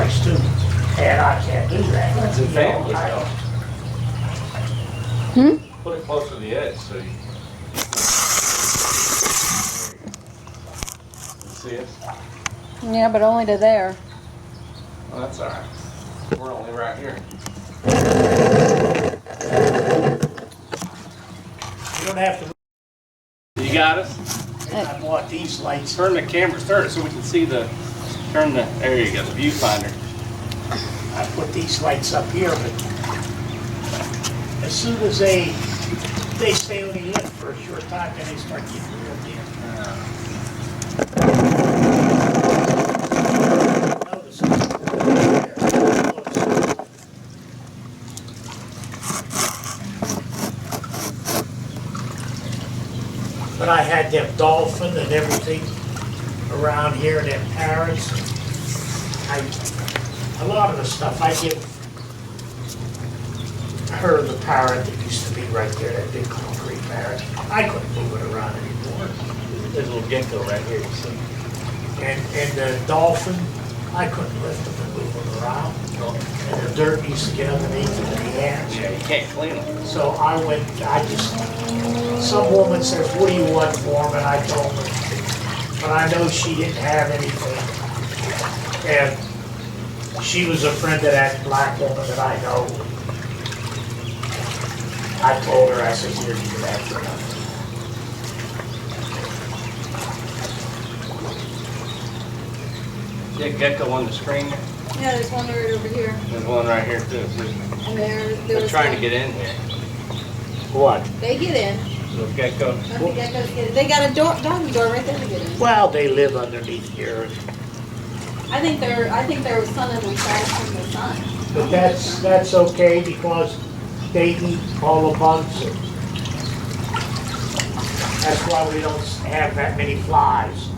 price too, and I can't do that. It's a family though. Hmm? Put it closer to the edge so you see it. Yeah, but only to there. Well, that's all right. We're only right here. You don't have to, You got us? I bought these lights. Turn the camera, turn it so we can see the. There you go, the viewfinder. I put these lights up here, but as soon as they stay only lit for a short time, then they start getting real dim. Notice it's But I had them dolphin and everything around here, them parrots. A lot of the stuff I give her the parrot that used to be right there, that big concrete parrot. I couldn't move it around anymore. There's a little gecko right here, you see. And the dolphin, I couldn't lift them and move them around. And the dirt used to get underneath them in the hands. Yeah, you can't clean them. So some woman says, what do you want for them? And I told her, but I know she didn't have anything. And she was a friend of that black woman that I know. I told her, I said, here, you can have for nothing. See a gecko on the screen? Yeah, there's one right over here. There's one right here too. And there They're was trying to one. get in here. What? They get in. Little gecko. Don't the geckos get in. They got a doggy door right there to get in. Well, they live underneath here, I think there was some of them tried from the sun. but that's okay because they eat all the bugs. That's why we don't have that many flies.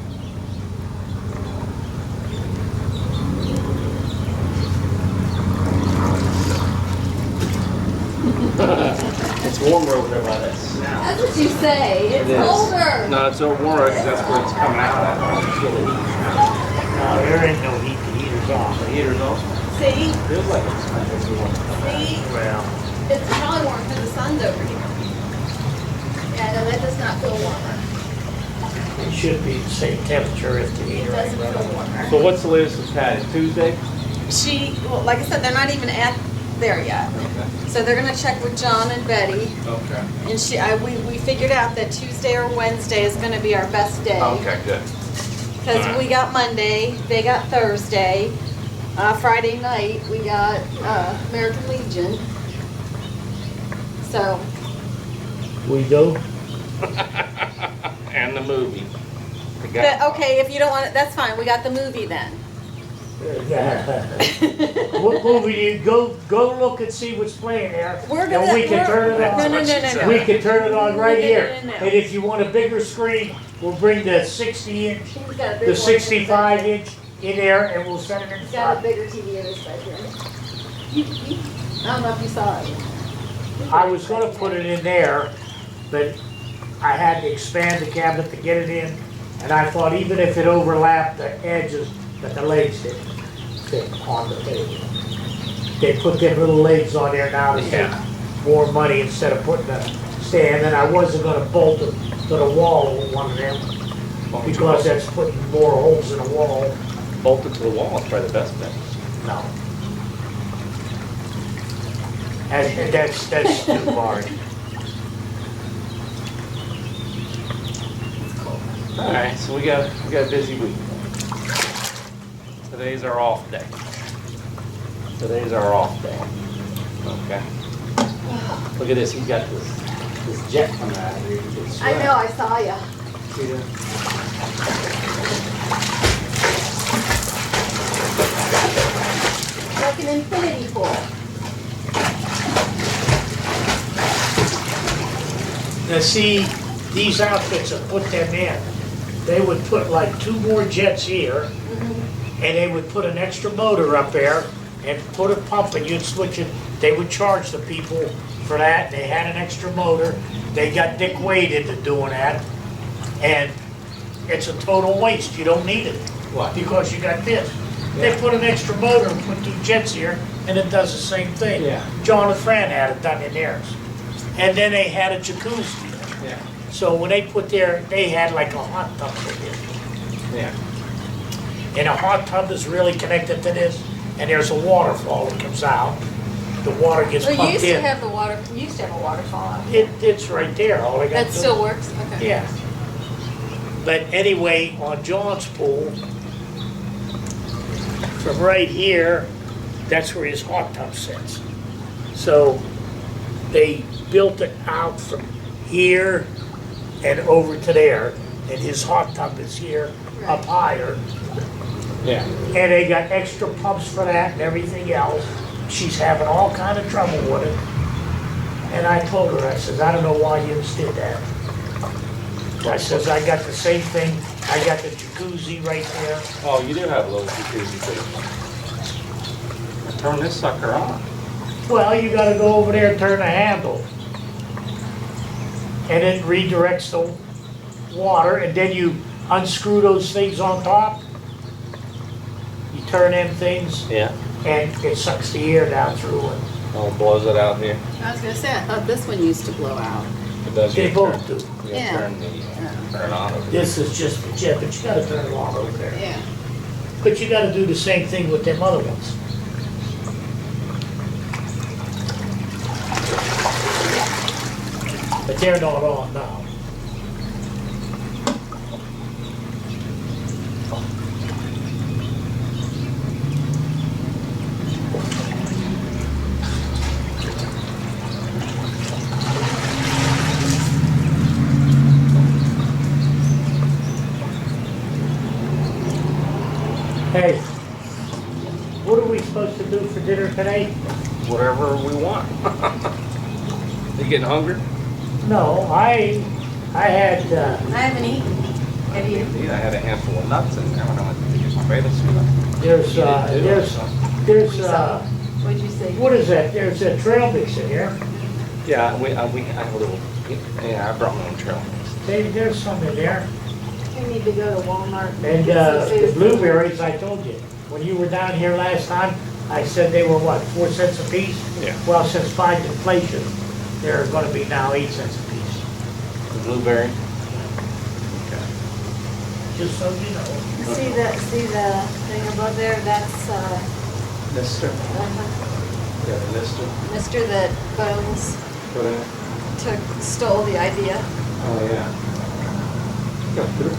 It's warmer over there by that snout. That's what you say. It's It is. colder. No, it's over warmer because that's where it's coming out at. Feel the heat. No, there ain't no heat, the heater's off. The heater's on. See? Feels like it's warm. See? Well, It's probably warm because the sun's over here. Yeah, no, that does not feel warmer. it should be the same temperature if the It heater doesn't ain't feel running. warmer. So what's the latest with Patty? Tuesday? Well, like I said, they're not even at there yet. Okay. So they're gonna check with John and Betty. Okay. And we figured out that Tuesday or Wednesday is gonna be our best day. Okay, good. Because we got Monday, they got Thursday. Friday night, we got American Legion. So, We do? And the movie. The guy- but, okay, if you don't want it, that's fine. We got the movie then. What movie do you, go look and see what's playing there. We're And gonna. we can turn it No, on. no, no, no, no. We can turn it on right No, no, here. no, no, no. And if you want a bigger screen, we'll bring the 60 inch, He's got a big the one. 65 inch in there and we'll set it in He's got a front. bigger TV in his bedroom. I don't know if you saw it. I was gonna put it in there, but I had to expand the cabinet to get it in. And I thought even if it overlapped the edges, that the legs didn't fit on the table. They put them little legs on there now to save Yeah. more money instead of putting a stand. And I wasn't gonna bolt it to the wall with one of them because that's putting more holes in the wall. Bolted to the wall is probably the best bet. No. And that's too hard. All right, so we got a busy week. Today's our off day. Today's our off day. Okay. Look at this. He's got this jet coming out of here. You can I sweat. know, I saw ya. See that? Like an infinity pool. Now see, these outfits that put them in, they would put like 2 more jets here, and they would put an extra motor up there and put a pump and you'd switch it. They would charge the people for that. They had an extra motor. They got Dick Wade into doing that. And it's a total waste. You don't need it. What? Because you got this. They Yeah. put an extra motor and put 2 jets here, and it does the same thing. Yeah. John and Fran had it done in theirs. And then they had a jacuzzi. Yeah. So when they put their, they had like a hot tub in it. Yeah. And a hot tub is really connected to this, and there's a waterfall that comes out. The water gets Well, you pumped used to in. have you used to have a waterfall out. It's right there, all I got to do. That still works? Okay. Yeah. But anyway, on John's pool, from right here, that's where his hot tub sits. So they built it out from here and over to there, and his hot tub is here, up higher. Yeah. And they got extra pumps for that and everything else. She's having all kind of trouble with it. And I told her, I says, I don't know why you just did that. I says, I got the same thing, I got the jacuzzi right there. Oh, you do have a little jacuzzi too. Turn this sucker on. Well, you gotta go over there and turn the handle. And it redirects the water, and then you unscrew those things on top. You turn them things, Yeah. and it sucks the air down through it. Oh, blows it out here. I was gonna say, I thought this one used to blow out. It does. They You both turn- do. You Yeah. turn it on over there. This is just the jet, but you gotta turn it on over there. Yeah. But you gotta do the same thing with them other ones. But they're not on now. Hey, what are we supposed to do for dinner today? Whatever we want. You getting hungry? No, I had, I haven't eaten. Have you? Yeah, I had a handful of nuts in there when I went to get my beta suit. there's, What'd you say? what is that? There's a trail mix in here. Yeah, we have a little, yeah, I brought my own trail mix. There's some in there. We need to go to Walmart. And, get some the food. blueberries, I told you, when you were down here last time, I said they were what, 4 cents a piece? Yeah. Well, since 5 inflation, they're gonna be now 8 cents a piece, The blueberry. just so you know. See the thing above there? That's, Mister. Yeah, the mister. Mr. that Bones Put in. stole the idea. Oh, yeah. Got through.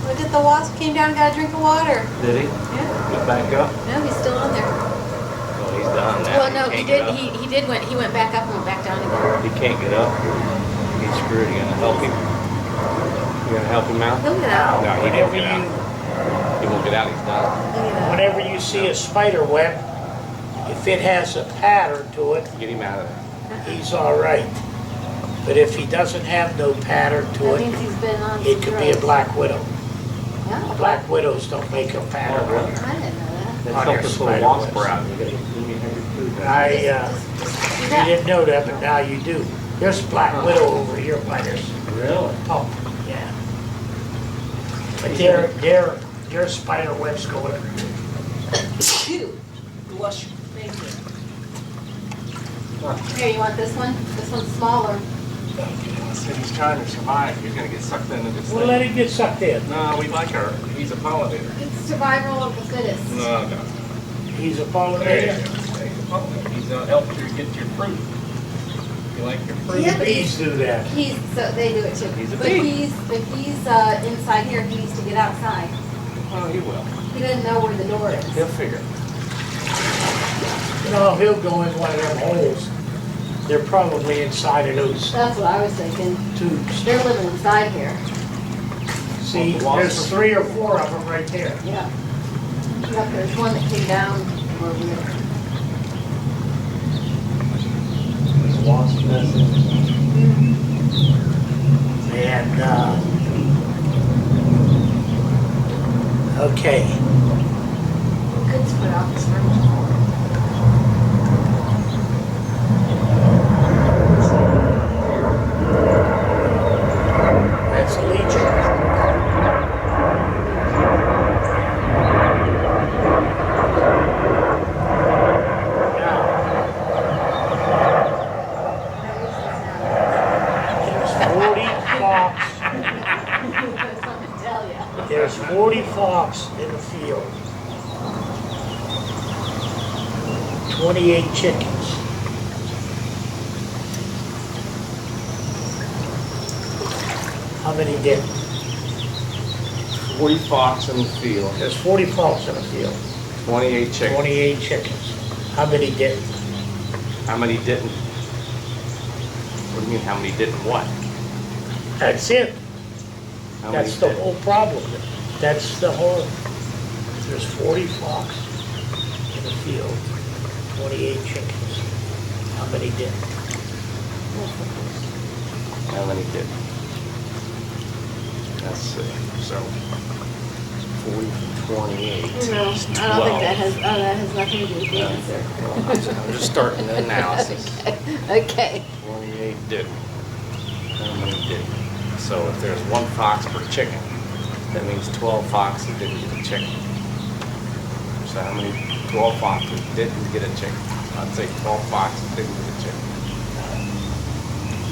Look at the wasp came down and got a drink of water. Did he? Yeah. Get back up? No, he's still in there. Well, he's done now. Well, no, he can't get did, up. he went back up and went back down again. He can't get up. He's screwed. You gonna help him? You gonna help him out? He'll get out. No, he won't Whenever get out. you, He won't get out. He's done. Look at that. whenever you see a spider web, if it has a pattern to it, Get him out of there. he's all right. But if he doesn't have no pattern to That means it, he's been on it could be a drugs. black widow. Yeah. Black widows don't make a pattern. Oh, really? I didn't know that. Let's On help your this spider little wasp webs. out. You gotta give me every food. I, Do you that. didn't know that, but now you do. There's a black widow over here by this Really? pump, yeah. But their spider webs go everywhere. Phew. Bless you. Thank you. Here, you want this one? This one's smaller. He's trying to survive. He's gonna get sucked into this We'll let him get sucked in. No, we like her. He's a pollinator. It's survival of the fittest. No. He's a There you pollinator. go. He's a pollinator. He's gonna help you get your fruit. You like your fruit? Yeah, but Bees do that. They do it too. He's a But bee. he's inside here, he needs to get outside. Oh, he will. He doesn't know where the door is. He'll figure. No, he'll go in one of them holes. They're probably inside of those That's what I was thinking. tubes. They're living inside here. See, there's 3 or 4 of them right there. Yeah. Yep, there's one that came down over there. Wasp nest. And, okay. Good to put out this furniture. That's Legion. 28 chickens. How many didn't? 40 fox in the field, There's 40 falls in the field, 28 chickens. 28 chickens. How many didn't? How many didn't? What do you mean, how many didn't what? That's it. How many That's the didn't? whole problem. That's the whole, there's 40 flocks in the field, 28 chickens. How many didn't? How many didn't? Let's see, so 40 from 28. No, I don't think that has nothing to do with the answer. I'm just starting the analysis. Okay. 28 didn't. How many didn't? So if there's 1 fox per chicken, that means 12 foxes didn't get a chicken. So how many 12 foxes didn't get a chicken? I'd say 12 foxes didn't get a chicken.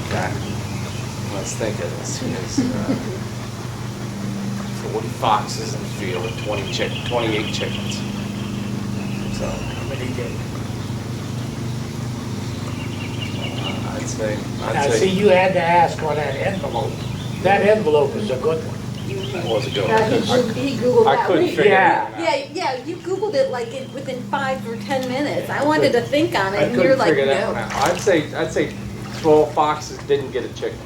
Okay. Let's think of this. Is 40 foxes in the field and 28 chickens. So How many didn't? I'd Now, see, say you had to ask on that envelope. That envelope is a good one. that was a good Yeah, one. he Googled I that. couldn't We- figure it Yeah. out. Yeah, you Googled it like within 5 or 10 minutes. I wanted to think on it, I and you're couldn't like, figure that one no. out. I'd say 12 foxes didn't get a chicken.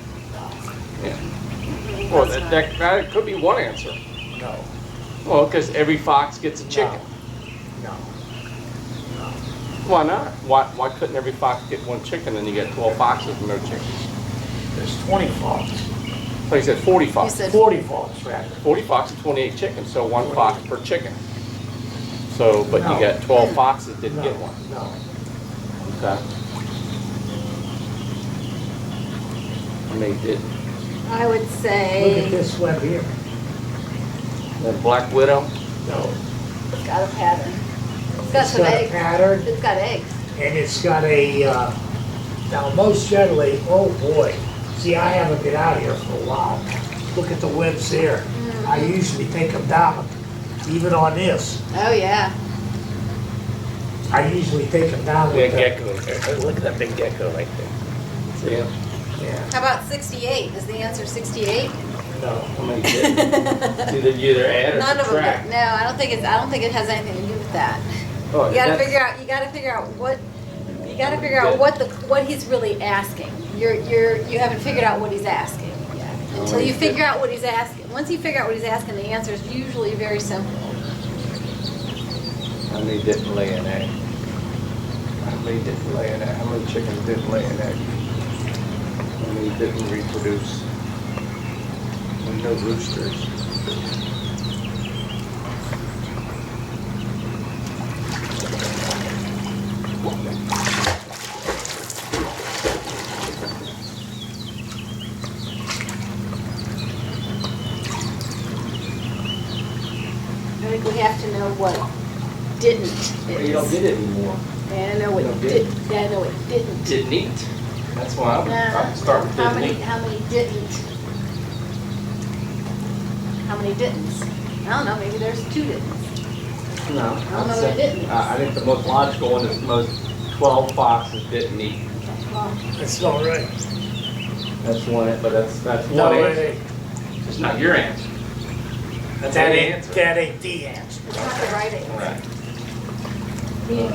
Yeah. Well, that could be one answer. No, Well, because every fox gets a chicken. no. Why not? Why couldn't every fox get 1 chicken and you get 12 foxes and no chickens? There's 20 falls, So you said 40 foxes. You said 40 falls, rather. 40 foxes, 28 chickens, so 1 fox per chicken. So, but you No. got 12 foxes, didn't No, get 1. No. Okay. How many didn't? I would Look at say this one here. That black widow? No. it's got a pattern. It's got It's some got a eggs. pattern, It's got eggs. and it's got a, now most generally, oh boy, see, I haven't been out here for a while. Look at the webs there. I usually take them down, even on this. Oh, yeah. I usually take them down with the, gecko there. Look at that big gecko right there. See him? yeah, How about 68? Is the answer 68? no. How many didn't? Either you either add or None of them. subtract. No, I don't think it has anything to do with that. Oh, You gotta that's- figure out, what he's really asking. You haven't figured out what he's asking yet. Until you figure out what he's asking. Once you figure out what he's asking, the answer is usually very simple. How many didn't lay an egg? How many didn't lay an egg? How many chickens didn't lay an egg? How many didn't reproduce? And no roosters. I think we have to know what didn't is. You don't get it anymore. Yeah, I know what You don't did, get yeah, I know what didn't. Didn't eat. That's why I'm starting with How didn't many, eat. how many didn't? How many didn'ts? I don't know, maybe there's 2 didn'ts. No. I don't know what didn't. I think the most logical one is most 12 foxes didn't eat. Well, That's not right. That's one, but that's No, one it answer. ain't. It's not your answer. That's That the ain't, answer. that ain't the answer. it's not the right answer. Right.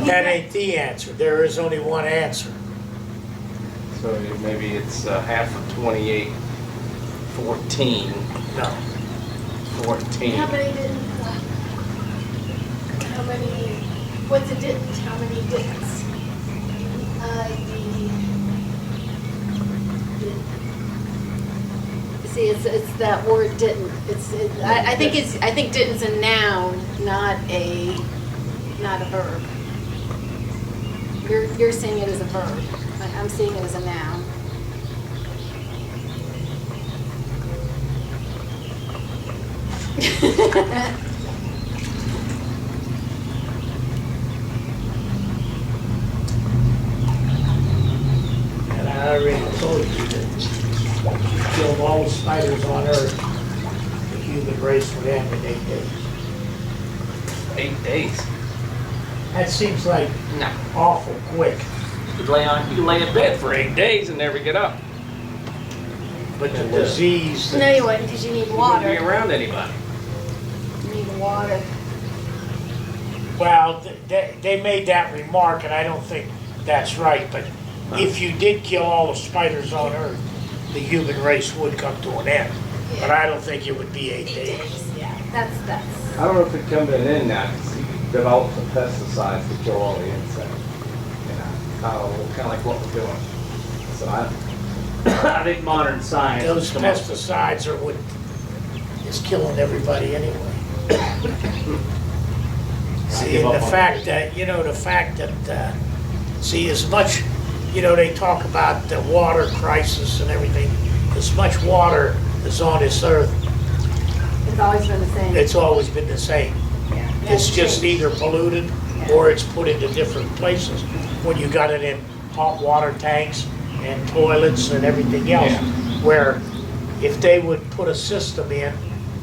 That ain't the answer. There is only one answer. So maybe it's half of 28, 14, No. 14. How many didn't, how many, what's a didn't, how many didn'ts? See, it's that word didn't, I think didn't's a noun, not a verb. You're seeing it as a verb, I'm seeing it as a noun. And I already told you that you killed all the spiders on Earth, the human race would end in 8 days. 8 days. That seems like No. awful quick. You can lay in bed for 8 days and never get up. But the disease, No, you wouldn't, because you need You wouldn't be water. around anybody. You need water. well, they made that remark, and I don't think that's right, but if you did kill all the spiders on Earth, the human race would come to an end. But I don't think it would be 8 days. Yeah, that's, I don't know if it comes in that, you develop some pesticides to kill all the insects. You know, kind of like what we're doing. So I think modern science. Those has come up with- pesticides are what is killing everybody anyway. See, give and up the on fact that, see, as much, they talk about the water crisis and everything, as much water is on this earth, it's always been the same. it's always been the same. Yeah, It's that's just changed. either polluted or it's put into different places. When you got it in hot water tanks and toilets and everything else, Yeah. where if they would put a system in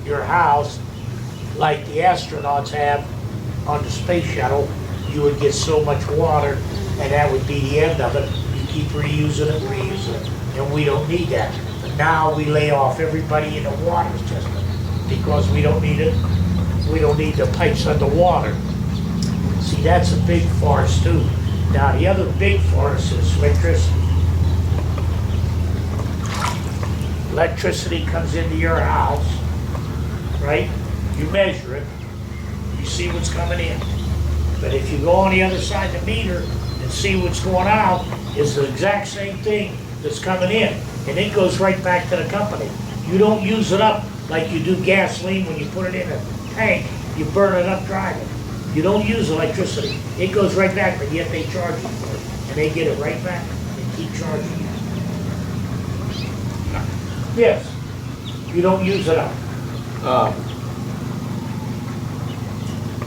your house, like the astronauts have on the space shuttle, you would get so much water, and that would be the end of it. You keep reusing it, and we don't need that. But now we lay off everybody in the water system because we don't need it. We don't need the pipes underwater. See, that's a big farce too. Now, the other big farce is electricity. Electricity comes into your house, right? You measure it, you see what's coming in. But if you go on the other side of the meter and see what's going out, it's the exact same thing that's coming in. And it goes right back to the company. You don't use it up like you do gasoline when you put it in a tank, you burn it up driving. You don't use electricity. It goes right back, but yet they charge you for it. And they get it right back and keep charging you. Yes, you don't use it up.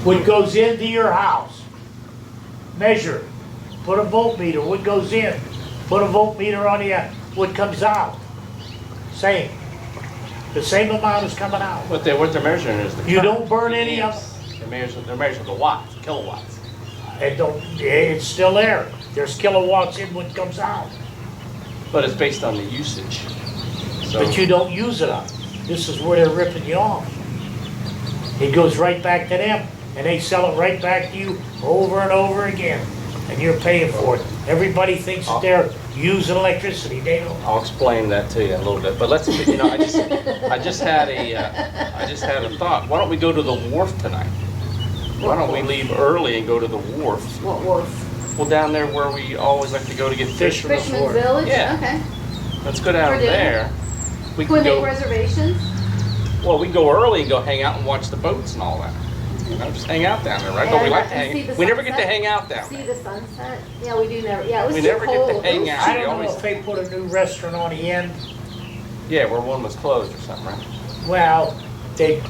What goes into your house, measure, put a voltmeter, what goes in, put a voltmeter on the, what comes out. Same. The same amount is coming out. What they're measuring is the. You current, don't burn the any of amps. They're measuring the watts, kilowatts. It's still there. There's kilowatts in what comes out. But it's based on the usage. So, But you don't use it up. This is where they're ripping you off. It goes right back to them, and they sell it right back to you over and over again, and you're paying for it. Everybody thinks that they're using electricity. They don't. I'll explain that to you in a little bit. But let's, I just had a thought. Why don't we go to the wharf tonight? Why don't we leave early and go to the wharf? What wharf? Well, down there where we always like to go to get fish from the Fishman's wharf. Village? Yeah. Okay. Let's go down For dinner? there. We Can we can make go. reservations? Well, we can go early and go hang out and watch the boats and all that. Just hang out down there, right? But we like to And see hang. the We never get to sunset? hang out down See there. the sunset? Yeah, we do never, yeah, it was We too never get to cold. hang It was out. I too don't know always- if they put a new restaurant on the end. Yeah, where one was closed or something, right? Well, they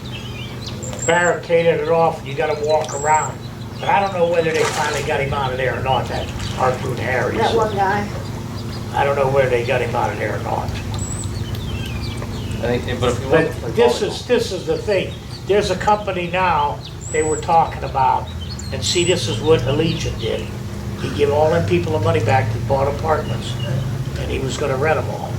barricaded it off, and you gotta walk around. But I don't know whether they finally got him out of there or not, that Harpoon Harry's. That one guy. I don't know whether they got him out of there or not. I think, but if you But want to play this is the thing. There's a company now they were talking about, and see, this is what Allegiant did. He gave all them people the money back that bought apartments, and he was gonna rent them all.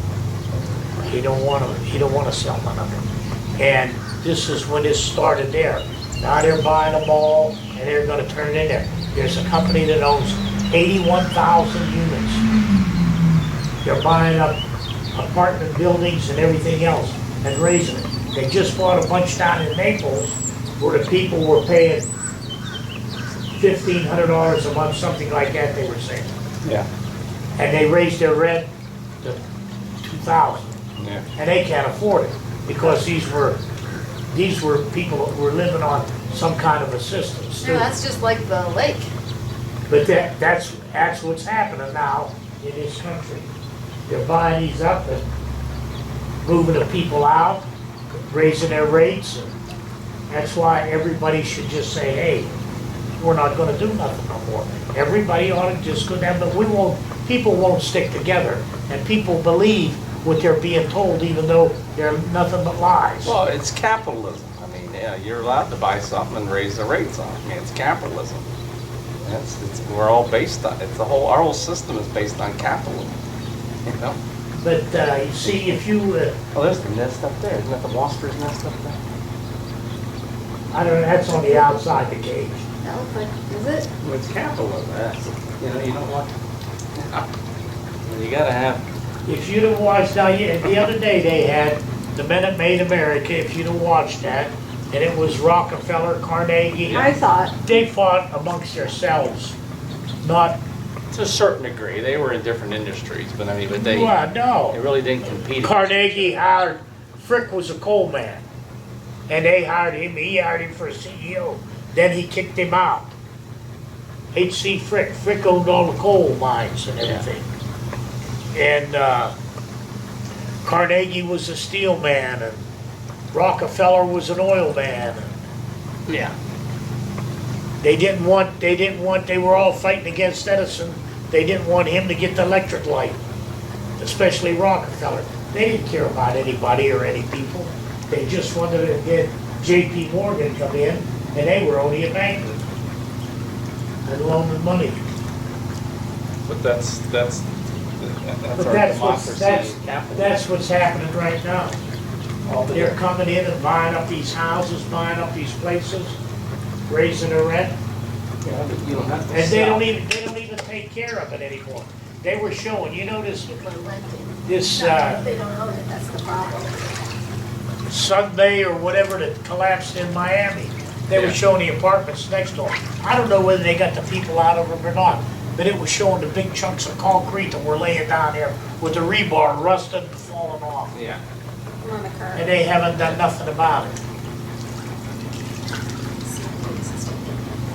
He don't wanna sell none of them. And this is when this started there. Now they're buying them all, and they're gonna turn it in there. There's a company that owns 81,000 units. They're buying up apartment buildings and everything else and raising it. They just bought a bunch down in Naples where the people were paying $1,500 a month, something like that, they were saying. Yeah. And they raised their rent to $2,000. Yeah. And they can't afford it because these were people that were living on some kind of assistance No, too. that's just like the lake. But that's what's happening now in this country. They're buying these up and moving the people out, raising their rates. And that's why everybody should just say, hey, we're not gonna do nothing no more. Everybody ought to just go down, but people won't stick together. And people believe what they're being told even though they're nothing but lies. Well, it's capitalism. I mean, yeah, you're allowed to buy something and raise the rates on it. I mean, it's capitalism. We're all based on, our whole system is based on capitalism, you know? But, you see, if you, Oh, there's the nest up there. Isn't that the wasper's nest up there? I don't know, that's on the outside the cage. That looks like, is it? Well, it's capitalism. That's, you know, you don't want, you gotta have, If you'd have watched, now, the other day they had The Minute Made America, if you'd have watched that, and it was Rockefeller, Carnegie. I saw it. They fought amongst themselves, not, to a certain degree, they were in different industries, but I mean, but they well, no. really didn't compete. Carnegie hired, Frick was a coal man, and they hired him, he hired him for a CEO, then he kicked him out. H.C. Frick owned all the coal mines and everything. And Carnegie was a steel man, and Rockefeller was an oil man. Yeah. They were all fighting against Edison. They didn't want him to get the electric light, especially Rockefeller. They didn't care about anybody or any people. They just wanted to get J.P. Morgan come in, and they were only a banker and loaning money. But that's But our democracy. Capitalism. that's what's happening right now. They're coming in and buying up these houses, buying up these places, raising the rent, Yeah, but you don't have to and they sell. don't even take care of it anymore. They were showing, you know, this People are renting. This, They don't own it, that's the problem. Sunday or whatever that collapsed in Miami. They were Yeah. showing the apartments next door. I don't know whether they got the people out of them or not, but it was showing the big chunks of concrete that were laying down there with the rebar rusted and falling off. Yeah. I'm on the curb. And they haven't done nothing about it.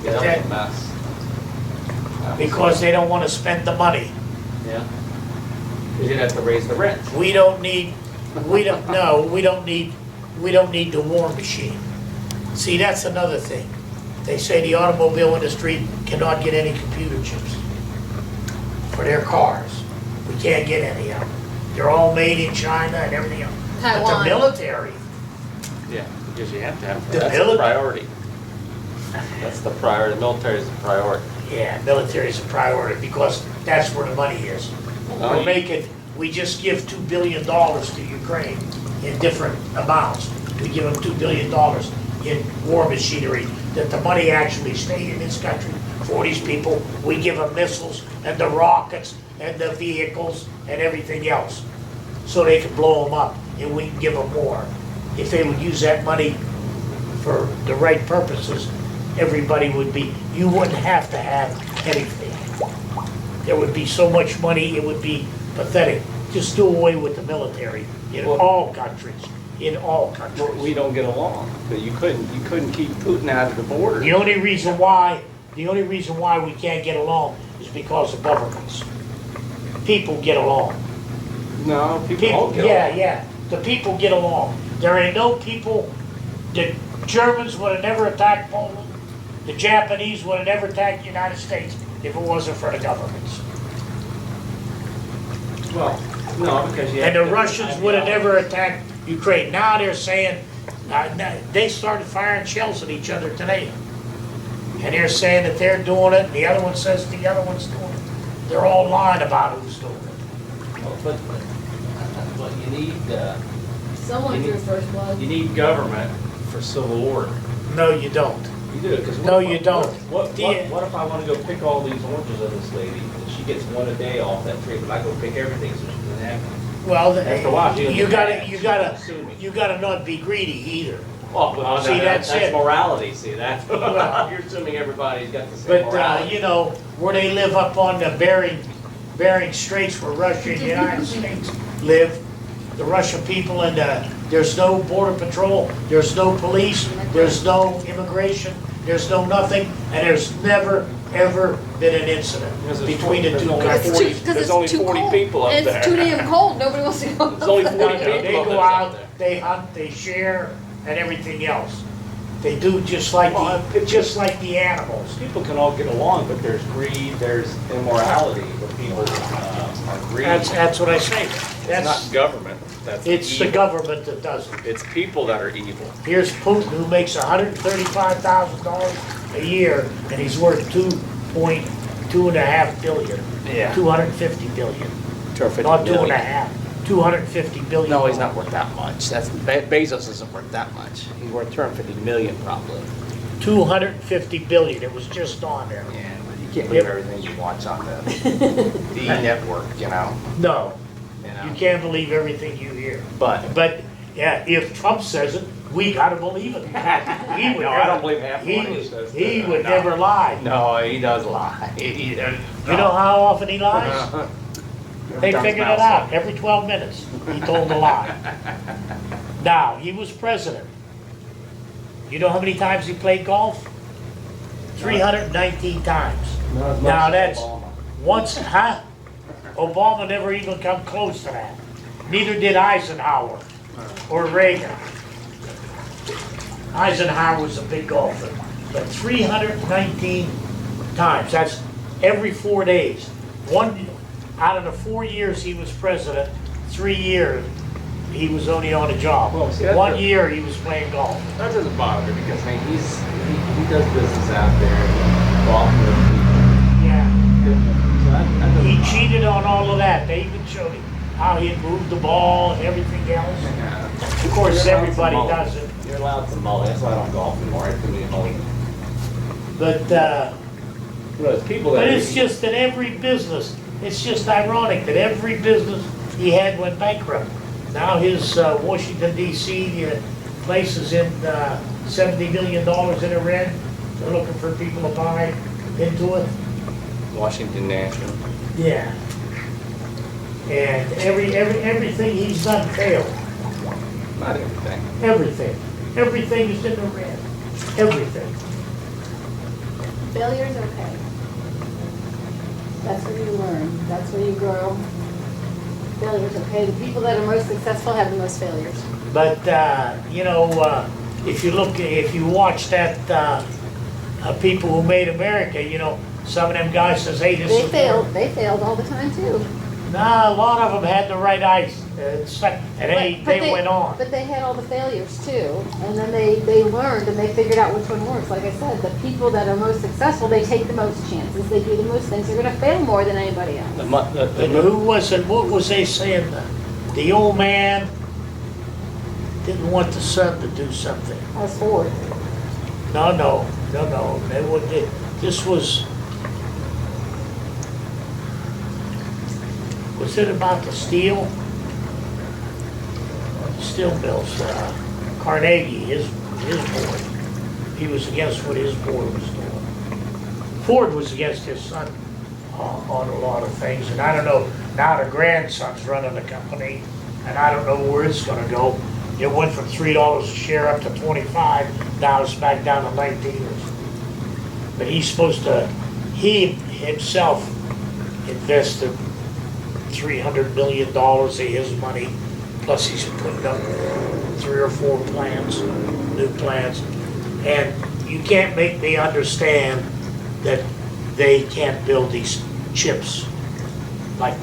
Yeah, That- that was a mess. That was- Because they don't want to spend the money. Yeah. You'd have to raise the rent. We don't need the war machine. See, that's another thing. They say the automobile industry cannot get any computer chips for their cars. We can't get any of them. They're all made in China and everything else. But Taiwan. the military, Yeah, because you have to have, The that's mili- a priority. That's the priority, the military is a priority. yeah, military is a priority because that's where the money is. Oh, We just give $2 billion to Ukraine in different amounts. We give them $2 billion in war machinery, that the money actually stayed in this country for these people. We give them missiles and the rockets and the vehicles and everything else, so they can blow them up, and we can give them more. If they would use that money for the right purposes, everybody would be, you wouldn't have to have anything. There would be so much money, it would be pathetic. Just do away with the military in Well- all countries, in all Well, countries. we don't get along, but you couldn't keep Putin out of the border. The only reason why we can't get along is because of governments. People get along. No, people don't get along. Yeah, the people get along. There ain't no people, the Germans would have never attacked Poland, the Japanese would have never attacked the United States if it wasn't for the governments. Well, no, because you have And the to- Russians would have never attacked Ukraine. Now they're saying, they started firing shells at each other today. And they're saying that they're doing it, and the other one says the other one's doing it. They're all lying about who's doing it. But you need, Someone drew first blood. you need government for civil order. No, you don't. You do, because. No, you don't. What The- if I want to go pick all these oranges of this lady, and she gets one a day off that tree, but I go pick everything so she doesn't have any? Well, After a while, she you doesn't gotta, sue me. you gotta not be greedy either. Well, See, that's it. morality, see, that's, Well- you're assuming everybody's got the same But, morality. you know, where they live up on the Bering Straits where Russia and the United States live, the Russian people, and there's no border patrol, there's no police, there's no immigration, there's no nothing, and there's never, ever been an incident Because there's between the there's two only countries. 40 there's only 40 people up And there. it's too damn cold, nobody wants to go. There's only 40 No, people they up go there. out, they hunt, they share, and everything else. They do just like the animals. People can all get along, but there's greed, there's immorality, where people are greedy. That's what I say. It's That's, not government, that's it's the evil. government that does it. It's people that are evil. Here's Putin, who makes $135,000 a year, and he's worth $2 2.5 billion. Yeah. 250 billion. 250 Not two and a million. half. 250 billion. No, he's not worth that much. Bezos isn't worth that much. He's worth 250 million probably. 250 billion. It was just on there. Yeah, but you can't believe everything you watch on the network, you know? No, You know? you can't believe everything you hear. But But, yeah, if Trump says it, we gotta believe it. He would No, I never- don't believe half what he says. He would No. never lie. no, he does lie. You know how often he lies? They figured it out. Every 12 minutes, he told a lie. Now, he was president. You know how many times he played golf? 319 times. Now, that's once, huh? Obama never even come close to that. Neither did Eisenhower or Reagan. Eisenhower was a big golfer, but 319 times. That's every 4 days. One out of the 4 years he was president, 3 years he was only on a job. Well, see, that's 1 the- year he was playing golf. That doesn't bother me because I mean, he does business out there, golfing with people. Yeah. So that doesn't He bother me. cheated on all of that. They even showed him how he had moved the ball and everything else. Yeah. Of course, You're allowed everybody to mow. does it. You're allowed to mow. That's why I don't golf anymore. I can be a mulligan. But, There's people that. but it's just that every business, it's just ironic that every business he had went bankrupt. Now his Washington DC place is in $70 million in a rent. They're looking for people to buy into it. Washington National. Yeah. And everything he's done failed. Not everything. Everything. Everything is in the red. Everything. Failure's okay. That's where you learn, that's where you grow. Failure's okay. The people that are most successful have the most failures. But, if you watch that, People Who Made America, some of them guys says, hey, this They is. failed, they failed all the time too. Nah, a lot of them had the right eyes, and But they went on. But they had all the failures too, and then they learned and they figured out which one works. Like I said, the people that are most successful, they take the most chances, they do the most things, they're gonna fail more than anybody else. But who was it, what was they saying? The old man didn't want the son to do something. I was Ford. No, they would, this was it about the steel? Steel mills, Carnegie, his board. He was against what his board was doing. Ford was against his son on a lot of things, and I don't know, now the grandson's running the company, and I don't know where it's gonna go. It went from $3 a share up to 25, now it's back down to 19. But he himself invested $300 million of his money, plus he's putting up 3 or 4 plants, new plants. And you can't make me understand that they can't build these chips like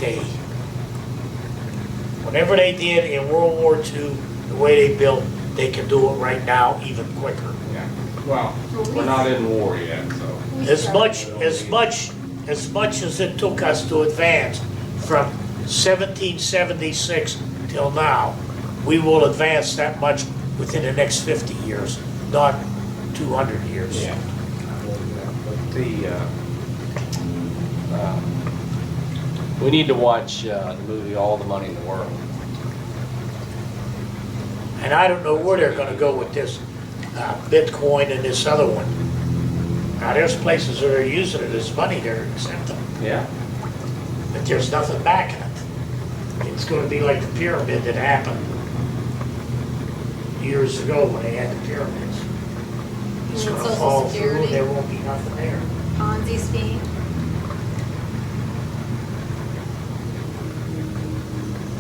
whatever they did in World War II, the way they built, they can do it right now even quicker. Yeah. Well, we're not in war yet, so. As much as it took us to advance from 1776 till now, we will advance that much within the next 50 years, not 200 years. Yeah. But we need to watch the movie All the Money in the World. And I don't know where they're gonna go with this Bitcoin and this other one. Now, there's places that are using it as money, they're accepting, Yeah. but there's nothing backing it. It's gonna be like the pyramid that happened years ago when they had the pyramids. It's And gonna Social fall through, Security. there won't be nothing there. Ponzi scheme.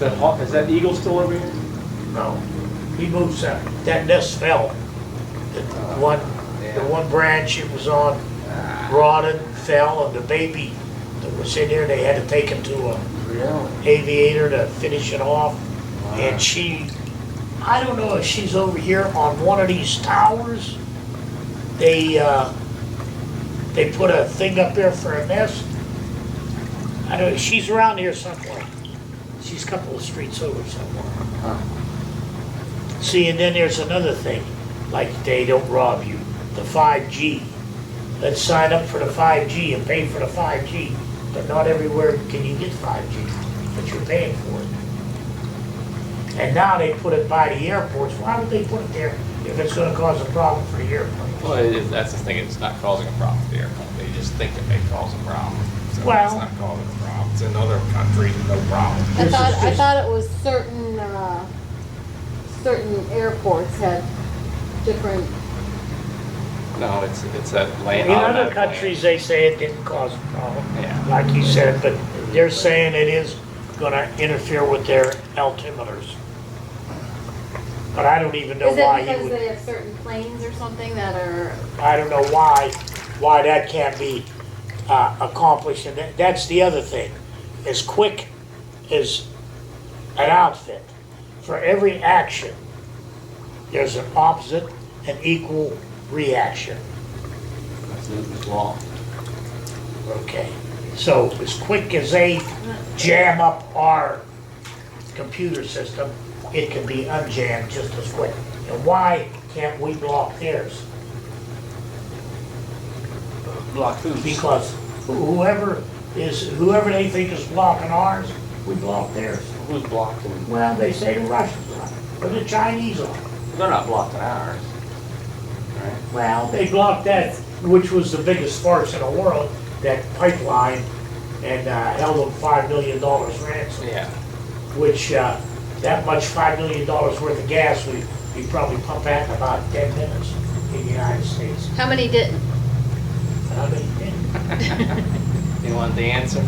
Is that eagle still over here? No, he moves that nest fell. The one branch it was on rotted, fell, and the baby that was in there, they had to take him to a Really? aviator to finish it off. And I don't know if she's over here on one of these towers. they put a thing up there for a nest. I don't, she's around here somewhere. She's a couple of streets over somewhere. See, and then there's another thing, like they don't rob you, the 5G. Let's sign up for the 5G and pay for the 5G, but not everywhere can you get 5G, but you're paying for it. And now they put it by the airports. Why would they put it there if it's gonna cause a problem for the airplane? Well, that's the thing, it's not causing a problem for the airplane. They just think it may cause a problem. So Well- it's not causing a problem. It's in other countries, no problem. I This thought, is I just- thought it was certain airports had different, No, it's a land. In automatic other land. countries, they say it didn't cause a problem, Yeah. like you said, but they're saying it is gonna interfere with their altimeters. But I don't even know is it why you because would, they have certain planes or something that are, I don't know why that can't be accomplished. And that's the other thing, as quick as an outfit, for every action, there's an opposite and equal reaction. That's Newton's law. Okay, so as quick as they jam up our computer system, it can be unjammed just as quick. And why can't we block theirs? Block who's? Because whoever they think is blocking ours, we block theirs. Who's blocking? Well, they say the Russians are, or the Chinese are. They're not blocking ours. Right? Well, they blocked that, which was the biggest farce in the world, that pipeline, and held them $5 million ransom. Yeah. Which, that much $5 million worth of gas, we probably pump that in about 10 minutes in the United States. how many didn't? I mean, You want the answer?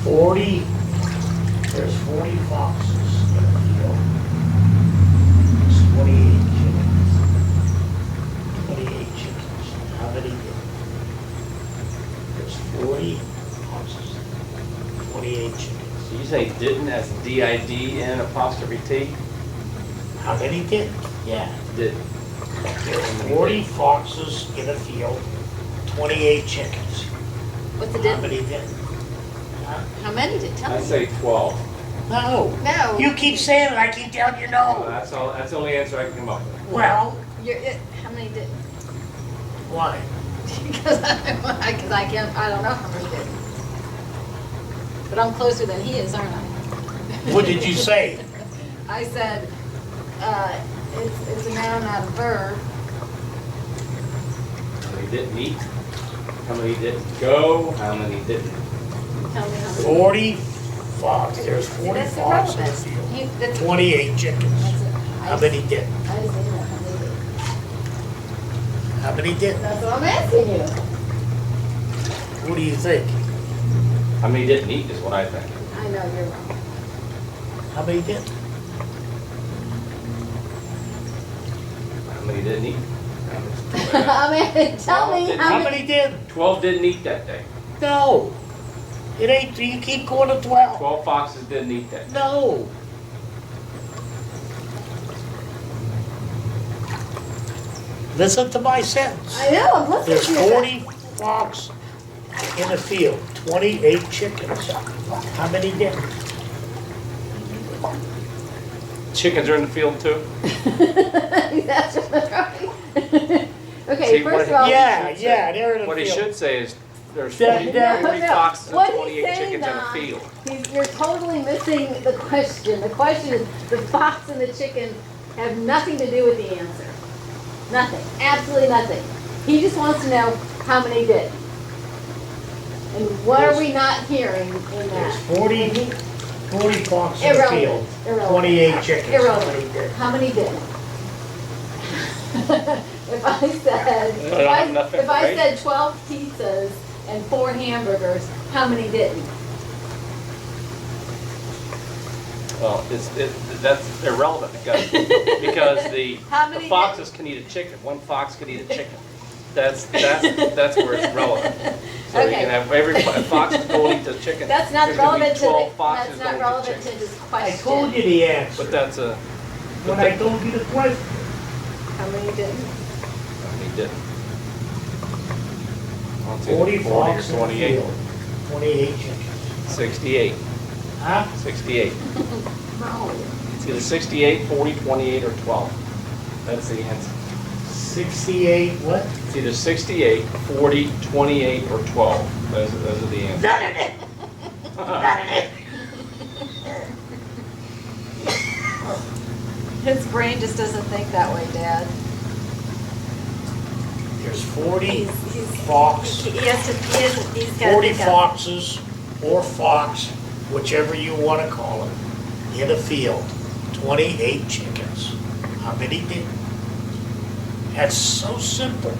40, there's 40 foxes in a field. There's 28 chickens. 28 chickens. How many did? There's 40 foxes, 28 chickens. So you say didn't as D-I-D-N apostrophe T? How many did? Yeah. Did. There's 40 foxes in a field, 28 chickens. What's the How didn't? many did? How many did, tell I me? say 12. No. No. You keep saying it, I keep telling you no. That's all. That's the only answer I can come up with. Well, How many didn't? why? Because I can't, I don't know how many didn't. But I'm closer than he is, aren't I? What did you say? I said, it's a noun, not a verb. How many didn't eat? How many didn't go? How many didn't? Tell me how many. 40 fox, there's 40 That's fox in the irrelevant. field. That's- 28 chickens. that's it. How many did? I didn't say that, how many did. How many did? That's what I'm asking you. What do you think? How many didn't eat is what I think. I know you're wrong. How many did? How many didn't eat? I mean, tell me How how many did? 12 didn't eat that day. No. It ain't, you keep going to 12. 12 foxes didn't eat that day. No. Listen to my sentence. I know, I'm listening There's to you. 40 fox in the field, 28 chickens. How many did? Chickens are in the field too? That's right. Okay, See, first of what- all. Yeah, they're in the What he field. should say is there's That- 40 that- 40 No, foxes and what he's 28 saying, chickens in a Don, field. You're totally missing the question. The question is, the fox and the chicken have nothing to do with the answer. Nothing, absolutely nothing. He just wants to know how many did. And what are we not hearing in There's that? 40 fox in the Irrelevant, field, irrelevant. 28 chickens. How Irrelevant. many did? How many did? If I said, I don't have enough if I information. said 12 pizzas and 4 hamburgers, how many didn't? Well, that's irrelevant because the How many foxes can eat a chicken. One fox can eat a chicken. That's where it's relevant. So you Okay. can have every fox is going to eat the chicken. That's not There's gonna be relevant to 12 the, foxes that's not going to relevant to chicken. this I question. told you the answer. But that's a. When I told you the question. How many didn't? He didn't. It's either 40 or flocks in a 28. field, 28 chickens. 68. Huh? 68. No. It's either 68, 40, 28, or 12. That's the answer. 68, what? It's either 68, 40, 28, or 12. Those are the answers. None of it. None of it. His brain just doesn't think that way, Dad. There's 40 He's fox, He has to, he's got to 40 think of. foxes or fox, whichever you want to call it, in a field. 28 chickens. How many did? That's so simple.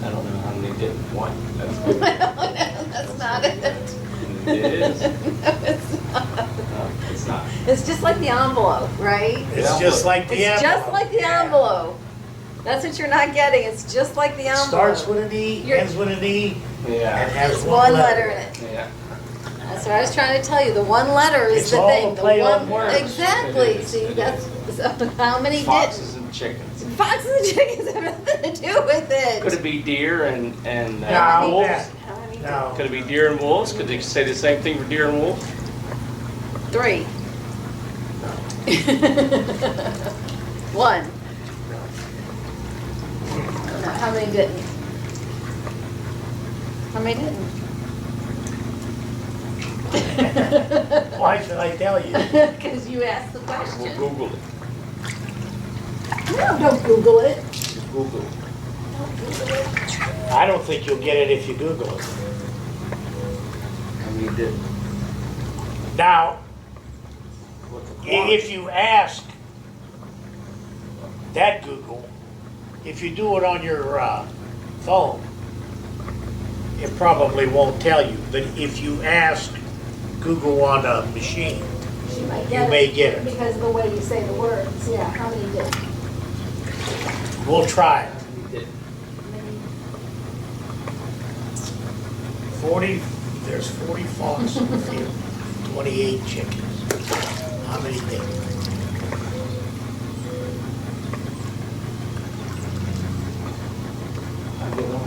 I don't know how many did one. That's good. That's not it. It is. No, it's not. No, it's not. It's just like the envelope, right? It's just like the It's just envelope. like the Yeah. envelope. That's what you're not getting. It's just like the envelope. Starts with an E, You're- ends with an E, and Yeah. has It's one one letter. letter in it. Yeah. That's what I was trying to tell you. The one letter is It's the all thing. a The play on one words. exactly. It is, See, it that's so how many did Foxes and chickens. foxes and chickens have nothing to do with it. Could it be deer and No, wolves? that- How many did? No. Could it be deer and wolves? Could they say the same thing for deer and wolves? 3. 1. No, how many didn't? How many didn't? Why should I tell you? Because you asked the We'll question. Google it. No, don't Google it. Just Google it. Don't Google it. I don't think you'll get it if you Google it. How many did? Now, What the if you ask that Google, if you do it on your phone, it probably won't tell you. But if you ask Google on a machine, She might you get may it get it. because of the way you say the words. Yeah, how many did? We'll try it. How many did? 40, there's 40 foxes in the field, 28 chickens. How many did? I don't know.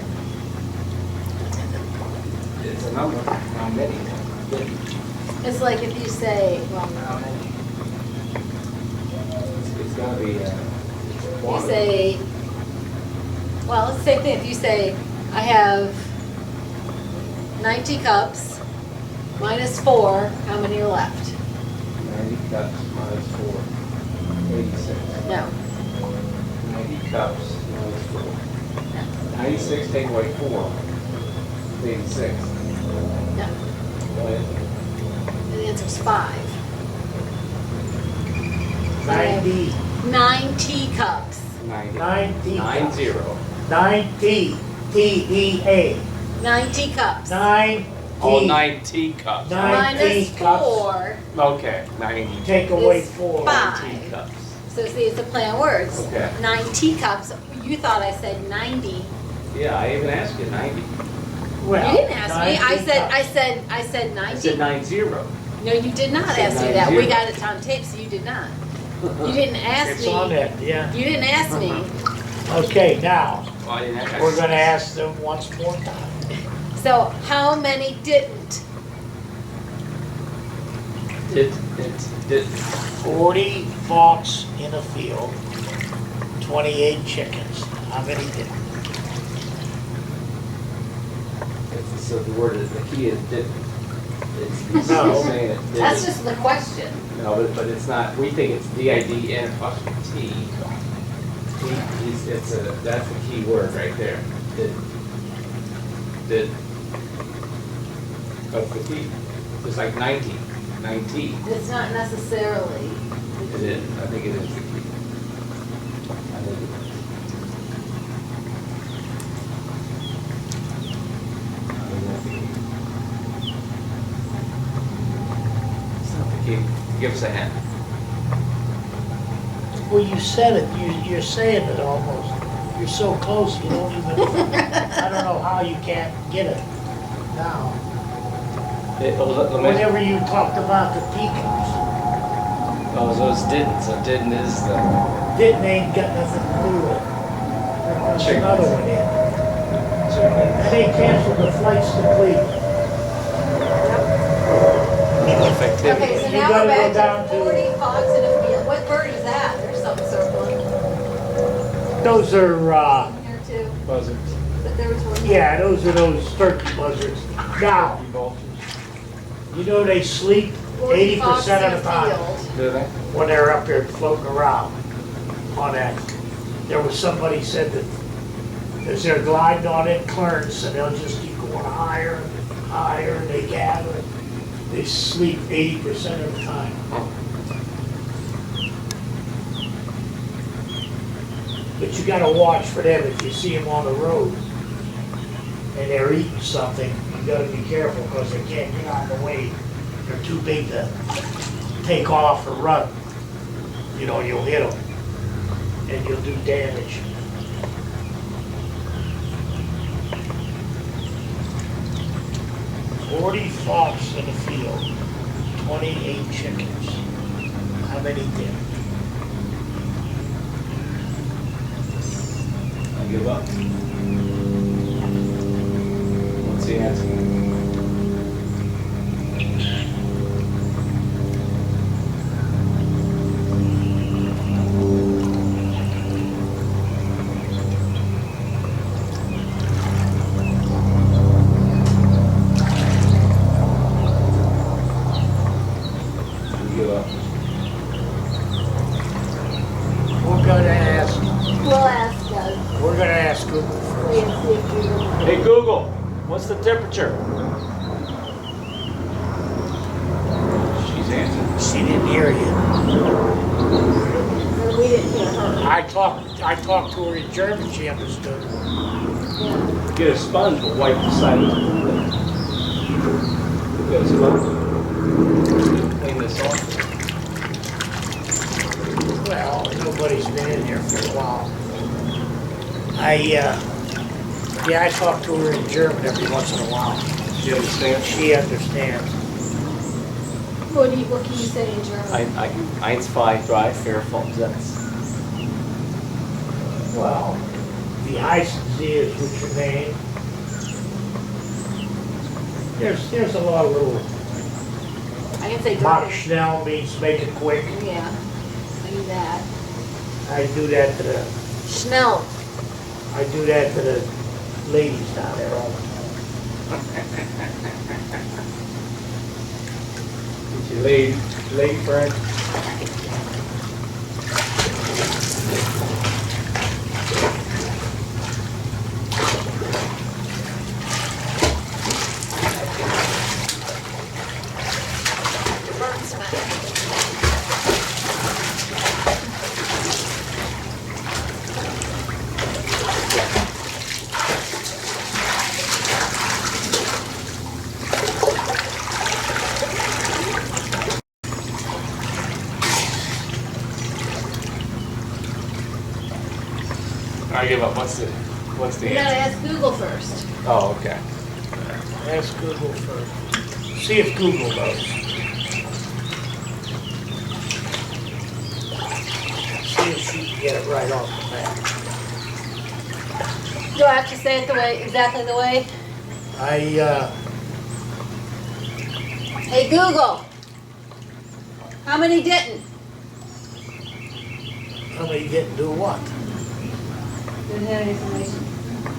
It's a number. How many did? It's like if you say, well, How many? It's gotta be, you say, well, it's the same thing. If you say, I have 90 cups minus 4, how many are left? 90 cups minus 4, 86. No. 90 cups minus 4. 96 take away 4, 86. No. What? The answer's 5. 90, 9 teacups. 90. 90. 90. 90, T-E-A, 9 teacups. 9, Oh, 9 teacups. Nine. Minus teacups. 4 Okay, 90. Take away It's 4. 5. Teacups. So see, it's a play on words. Okay. 9 teacups. You thought I said 90. Yeah, I even asked you 90. Well, You didn't ask me. 90 cups. I said 90. I said 90. No, you did not I said ask me that. We 90. got it on tape, so you did not. You didn't ask It's on me. that, yeah. You didn't ask me. Okay, now, Well, I didn't ask. we're gonna ask them once more time. So how many didn't? Did 40 fox in a field, 28 chickens. How many did? so the word is, the key is did. It's No. saying it did. That's just the question. No, but it's not, we think it's D-I-D-N apostrophe T. That's the key word right there. Did. That's the key. Just like 90, 90. It's not necessarily. It is, I think it is the key. I think it is. I think that's the key. It's not the key. Give us a hint. Well, you said it, you're saying it almost. You're so close, you don't even, I don't know how you can't get it now. Let me, Whenever you talked about the pecans, oh, so it's Didden, so Didden is the, Denton ain't got nothing to do with it. There's Chickens. another one in. And they canceled the flights to Cleveland. effectivity. Okay, so You now gotta we're go down back to- to 40 hogs in a field. What bird is that? There's something circling Those are, here too. Buzzards. But there was one. yeah, those are those turkey buzzards. Now, you know they sleep 40 hogs 80% in of the a time field. Do they? when they're up there floating around on that. There was somebody said that as they're gliding on it, clearance, and they'll just keep going higher and higher, and they gather. They sleep 80% of the time. But you gotta watch for them if you see them on the road and they're eating something. You gotta be careful because they can't get out of the way. They're too big to take off or run. You know, you'll hit them and you'll do damage. "40 flocks in the field, 28 chickens. How many did?" I give up. What's the answer? Give up. We're gonna ask, We'll ask Doug. we're gonna ask Google first. Wait and see if we can. Hey Google, what's the temperature? She's answering. She didn't hear you. We didn't hear her. I talked to her in German, she understood. Yeah. Get a sponge, but wipe the side of the Get a sponge. Clean this off. Well, nobody's been in here for a while. I talk to her in German every once in a while. You understand? She understands. What can you say in German? Eins, zwei, drei, vier, fünf, sechs. Well, the ICZ is what's your name. There's a lot of little, I can say Mach German. schnell means make it quick. Yeah, I do that. I do that to the, Schnell. I do that to the ladies down there all the Get your lady friend. Bird smell. I give up. What's the You gotta answer? ask Google first. Oh, okay. Ask Google first. See if Google knows. See if she can get it right off the bat. Do I have to say it the way, exactly the way? Hey Google, how many didn't? How many didn't do what? Didn't have any information.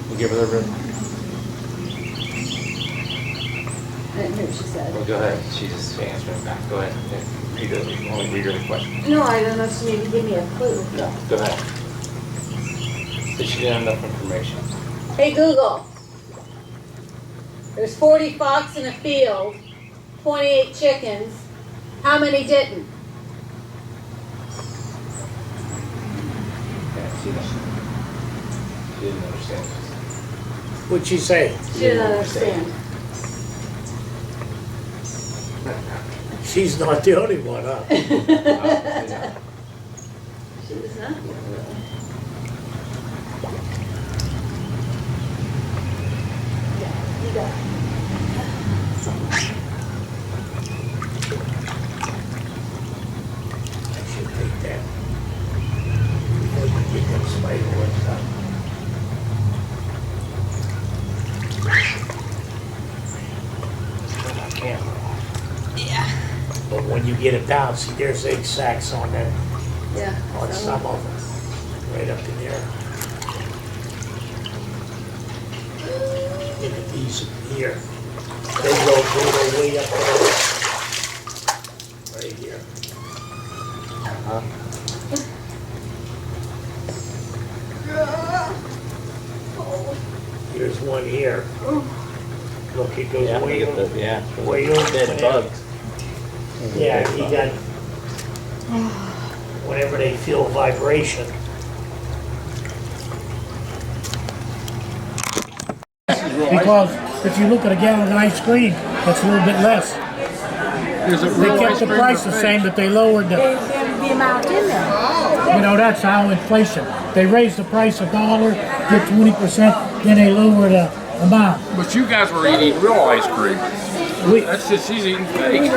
We'll give her the room. I didn't hear what she said. Well, go ahead. She's just answering back. Go ahead. Yeah. Read it. You want to read her the question? No, I don't know if she maybe give me a clue. No. Go ahead. So she didn't have enough information. Hey Google, there's 40 fox in a field, 28 chickens. How many didn't? Yeah, she didn't understand. What'd she say? She didn't understand. She's not the only one, huh? She was not. camera off. Yeah. But when you get it down, see, there's egg sacs on them, Yeah. on some of them, right up in there. Look at these here. They go way up there. Right here. Here's one here. Look, it goes Yeah, way look at over. the, yeah. Way over Dead there. bugs. Yeah, he got, whenever they feel vibration. Because if you look at a gallon of ice cream, it's a little bit less. Is it They real kept ice the cream price or the fake? same, but they lowered the amount in there. You know, that's how inflation. They raise the price $1, get 20%, then they lower the amount. But you guys were eating real ice cream. We, That's just she's eating fake.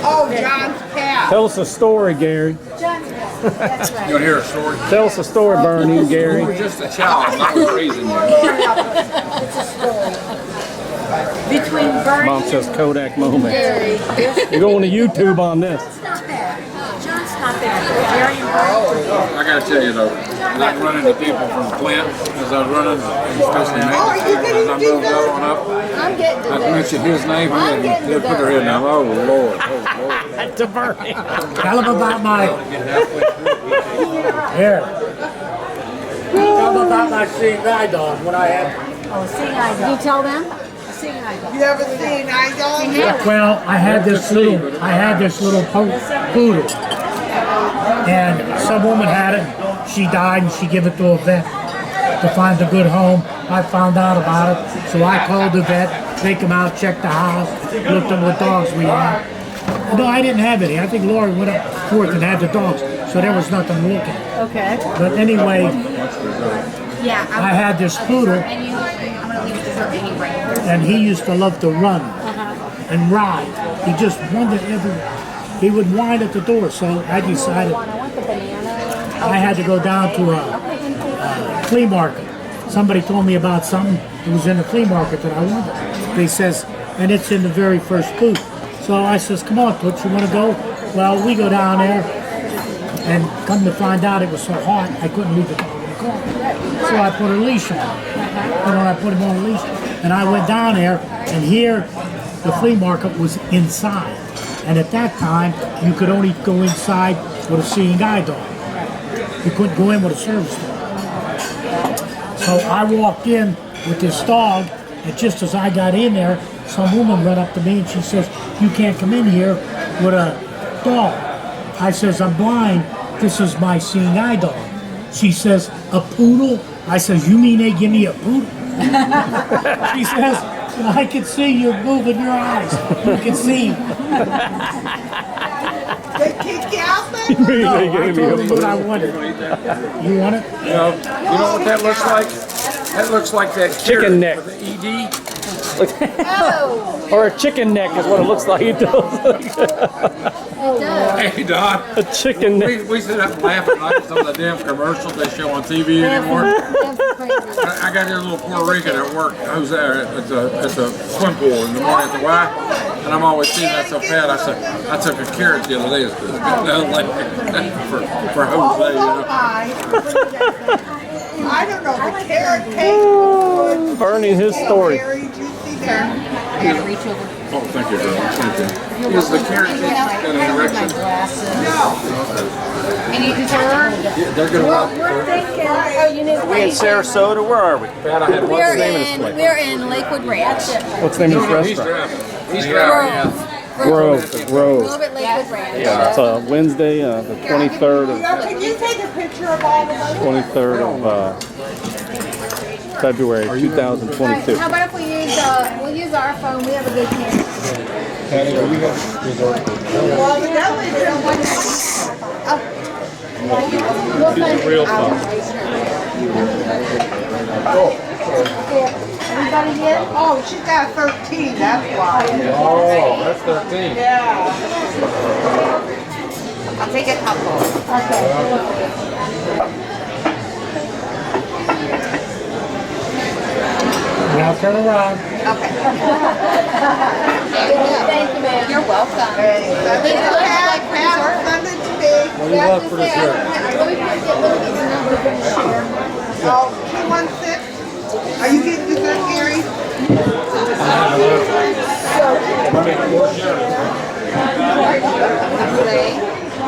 Oh, John's cat. Tell us a story, Gary. That's You right. want to hear a story? Tell us a story, Bernie, You Gary. were just a child. I was raising you. It's a story. Between Bernie Mom says Kodak moment. Gary. You're going to YouTube on this. John's not bad. John's not bad. Jerry and Bernie. I gotta tell you though, not running into people from Flint as I was running, especially as I moved on up. I'm getting to I that. mentioned his name I'm and getting they to put their head down. Oh Lord, oh Lord. To Bernie. tell them about my, here. Tell them about my seeing eye dog, when I had. Oh, seeing eye dog. You tell them? Seeing eye dog. You ever seen eye dog? Well, I had this little poodle. And some woman had it, she died and she gave it to a vet to find a good home. I found out about it, so I called the vet, they come out, checked the house, looked at what dogs we had. No, I didn't have any. I think Lori went up forth and had the dogs, so there was nothing to look at. Okay. But anyway, Yeah, I had this poodle, I'm gonna leave the dessert menu right here. and he used to love to run and ride. He just wandered everywhere. He would whine at the door, so I decided I want the banana. I had to go down to a flea market. Somebody told me about something that was in the flea market that I wanted. They says, and it's in the very first booth. So I says, come on, Toots, you want to go? Well, we go down there, and come to find out it was so hot, I couldn't leave the dog in the car. So I put a leash on him. You know, I put him on a leash. And I went down there, and here, the flea market was inside. And at that time, you could only go inside with a seeing eye dog. You couldn't go in with a service dog. So I walked in with this dog, and just as I got in there, some woman ran up to me and she says, you can't come in here with a dog. I says, I'm blind. This is my seeing eye dog. She says, a poodle? I says, you mean they give me a poodle? She says, I can see you moving your eyes. You can see. They kick you out there? No, I told them what I wanted. You want it? You know what that looks like? That looks like that Chicken carrot neck. with the ED. Or a chicken neck is what it looks like. It does. Hey Don, A chicken neck. we sit up and laugh at night at some of the damn commercials they show on TV anymore. I got this little Puerto Rican at work who's there at the swim pool in the morning at the Y, and I'm always seeing that so fat. I said, I took a carrot the other day like, for Jose, you know. I don't know, the carrot cake. Bernie, his story. Gary, did you see that? I gotta reach over. Oh, thank you, girl. Thank you. Is the carrot cake got an erection? And you can turn. Yeah, they're gonna want We're thinking, oh, you need We in Sarasota? Where are we? Pat, I had one. What's the name of this place? We're in Lakewood Ranch. What's the name of this He's restaurant? driving. He's driving, yeah. Grove. Grove. Grove at Lakewood Ranch. Yeah, it's Wednesday, the 23rd Can you take a picture of all of us? 23rd of February 2022. How about if we use, we'll use our phone, we have a good camera. Well, the deli bill went We'll send real phone. Everybody get? Oh, she's got 13, that's why. Oh, that's 13. Yeah. I'll take a couple. Okay. Now turn around. Okay. welcome. Hey, that's it. Have Sunday to be. What do you want for dessert? Oh, 216. Are you getting dessert, Gary?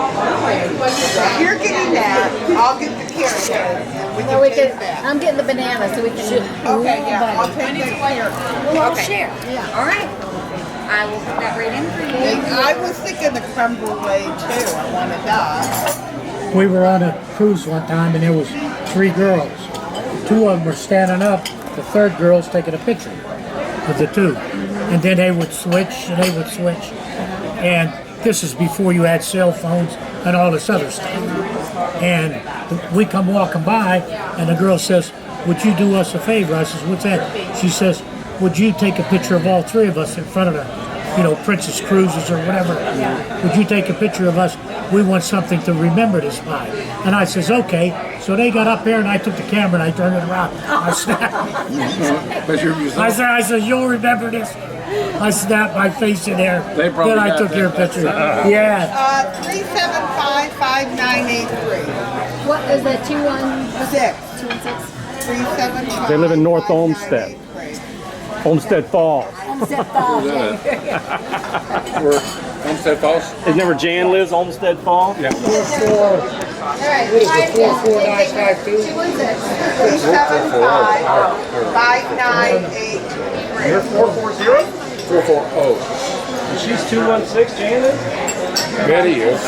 If you're getting that, I'll get the carrot cake, and we So we can can, taste that. I'm getting the banana so we can. Okay, yeah, I'll take the carrot. We'll share. Yeah. All right. I will put that right in for you. I was thinking the creme brulee too. I wanted that. We were on a cruise one time and there was 3 girls. 2 of them were standing up, the third girl's taking a picture of the 2. And then they would switch and they would switch. And this is before you had cell phones and all this other stuff. And we come walking by and the girl says, "Would you do us a favor?" I says, "What's that?" She says, "Would you take a picture of all 3 of us in front of the, Princess Cruises or whatever? Would you take a picture of us? We want something to remember this by." And I says, "Okay." So they got up there and I took the camera and I turned it around. I snapped. Picture of yourself. I said, "You'll remember this." I snapped my face in there. They probably Then I got took that. your picture. Yeah. 375-5983. What is that, 216? 6. 375. They live in North Olmsted. Olmsted Falls. We're Homestead Falls? Isn't that where Jan lives, Olmsted Falls? Yeah. What is it, 44952? 375-5983. You're 440? 440. She's 216, Janet? Betty is.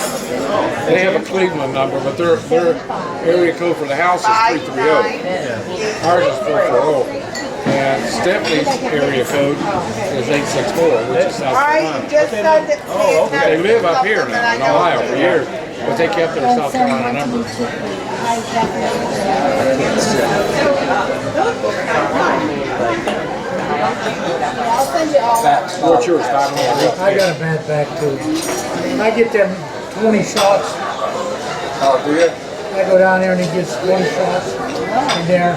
They have a Cleveland number, but their area code for the house is 330. Ours is 440. And Stephanie's area code is 864, which is South All right, Carolina. you just said that. Oh, okay. They live up here now, in Ohio for years, but they kept their South Carolina number. I'll send you all. What's yours, 500? I got a bad back too. I get them 20 shots. Oh, do you? I go down there and he gets 20 shots in there.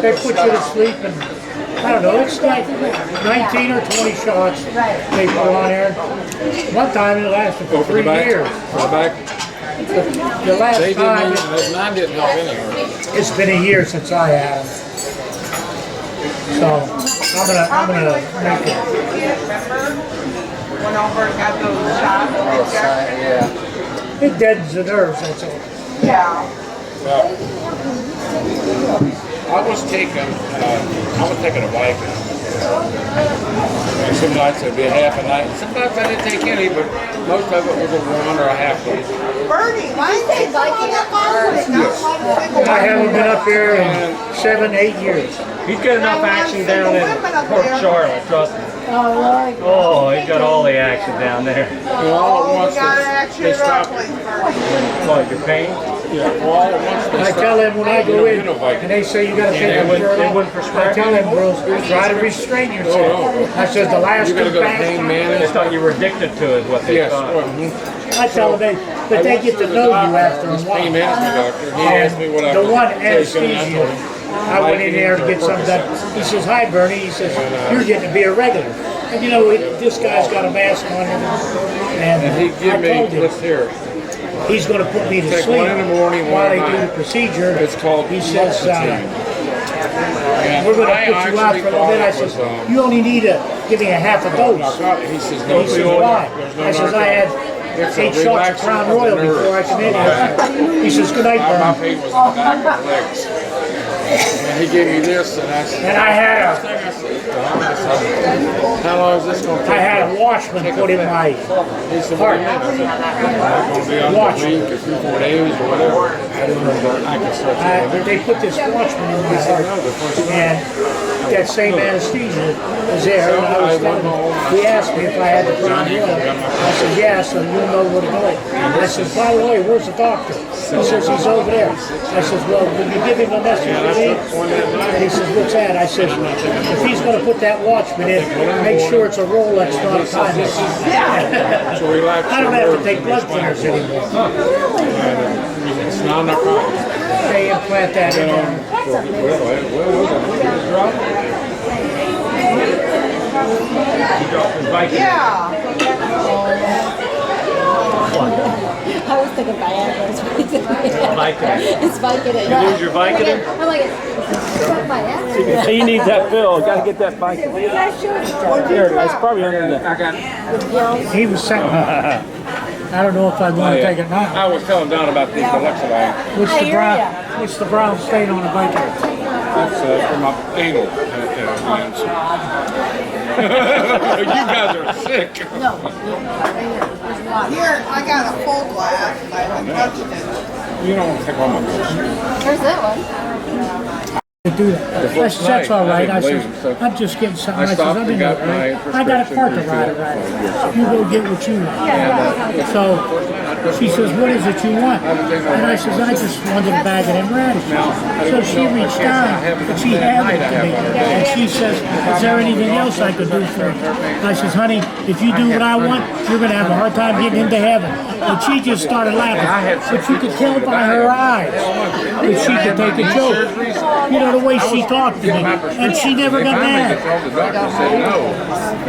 They put you to sleep and I don't know, it's like 19 or 20 shots they put on there. One time it lasted for Oh, for the 3 back? years. For the back? The last They time, didn't, mine didn't help anywhere. it's been a year since I had them. So I'm gonna make it. Went over and got those shots. Yeah. It deadens the nerves, that's all. Yeah. I was taking a bike. And some nights it'd be a half a night. Sometimes I didn't take any, but most of it was a 1 or a half day. Bernie, why is they biking up on it? I haven't been up here in 7, 8 years. He's got enough action down in Port Charlotte, trust me. Oh, really? Oh, he's got all the action down there. And all at Oh, once we got they action stopped. roughly, Bernie. What, your pain? Yeah, well, all at once they I stopped. tell them when I go in Uninovite. and they say you gotta take a shirt they off, wouldn't I prescribe tell them girls, try to restrain yourself. I says the last You gotta two go to pain fast. They management. thought you were addicted to it, is what they Yes. thought. I tell them that they get to know you after a This pain while. management doctor, he asked me what I The was one taking, and I anesthesia, told him, I went in there to get something done. He says, "Hi Bernie," he says, "You're getting to be a regular." And you know, this guy's got a mask on And and he I give me, told him, let's hear, he's gonna put me to take sleep one in the morning, while one they at do the night. procedure. It's called He says, Loxetine. And we're gonna I put you out actually for a little thought bit. I it was, says, you only need to give me a half a dose. narcotic. He says, no, He says, why? there's no I says, I had It's a 8 shots of relaxant Crown of the Royal nerves. before I come in here. He says, "Good night, My Bernie." pain was in the back of the legs. And he gave me this, and I said, And I had how long is this going to take? I had a watchman put in my He said, what do you mean? I said, I'm going to be on Watch. the week or 3, 4 days or whatever. I don't know, but I can start to they put this watchman in my heart, and that same anesthesia was there. And I was telling him, he asked me if I had the Crown Royal. I said, yeah, so you'll know where to go. I said, by the way, where's the doctor? He says, he's over there. I says, well, will you give him a message to me? And he says, what's that? I said, if he's going to put that watchman in, make sure it's a Rolex, not a timeless. So relax I don't your have to nerves take and blood respond. thinners anymore. It's non-narcotic. They implant that in there. Yeah. I was thinking Viagra. Vicodin. It's Vicodin. You lose your Vicodin? I'm like, it's not Viagra. So you need that pill. Got to get that Vicodin. There it is. It's probably under the. I got. He was saying, I don't know if I'd want to take it now. I was telling Don about these Alexa. What's the brown stain on the bike? That's for my anal. You guys are sick. Here, I got a full glass. I haven't touched it. You don't want to take all my pills. Where's that one? To do that. I said, that's all right. I said, I'm just getting something. I said, I'm in there, right? I got a park to ride around. You go get what you want. So she says, what is it you want? And I says, I just wanted a bag of them radishes. So she reached down, and she handed it to me. And she says, is there anything else I could do for you? And I says, honey, if you do what I want, you're going to have a hard time getting into heaven. And she just started laughing. But you could tell by her eyes that she could take a joke. You know, the way she talked to me. And she never got mad. The doctor said, no,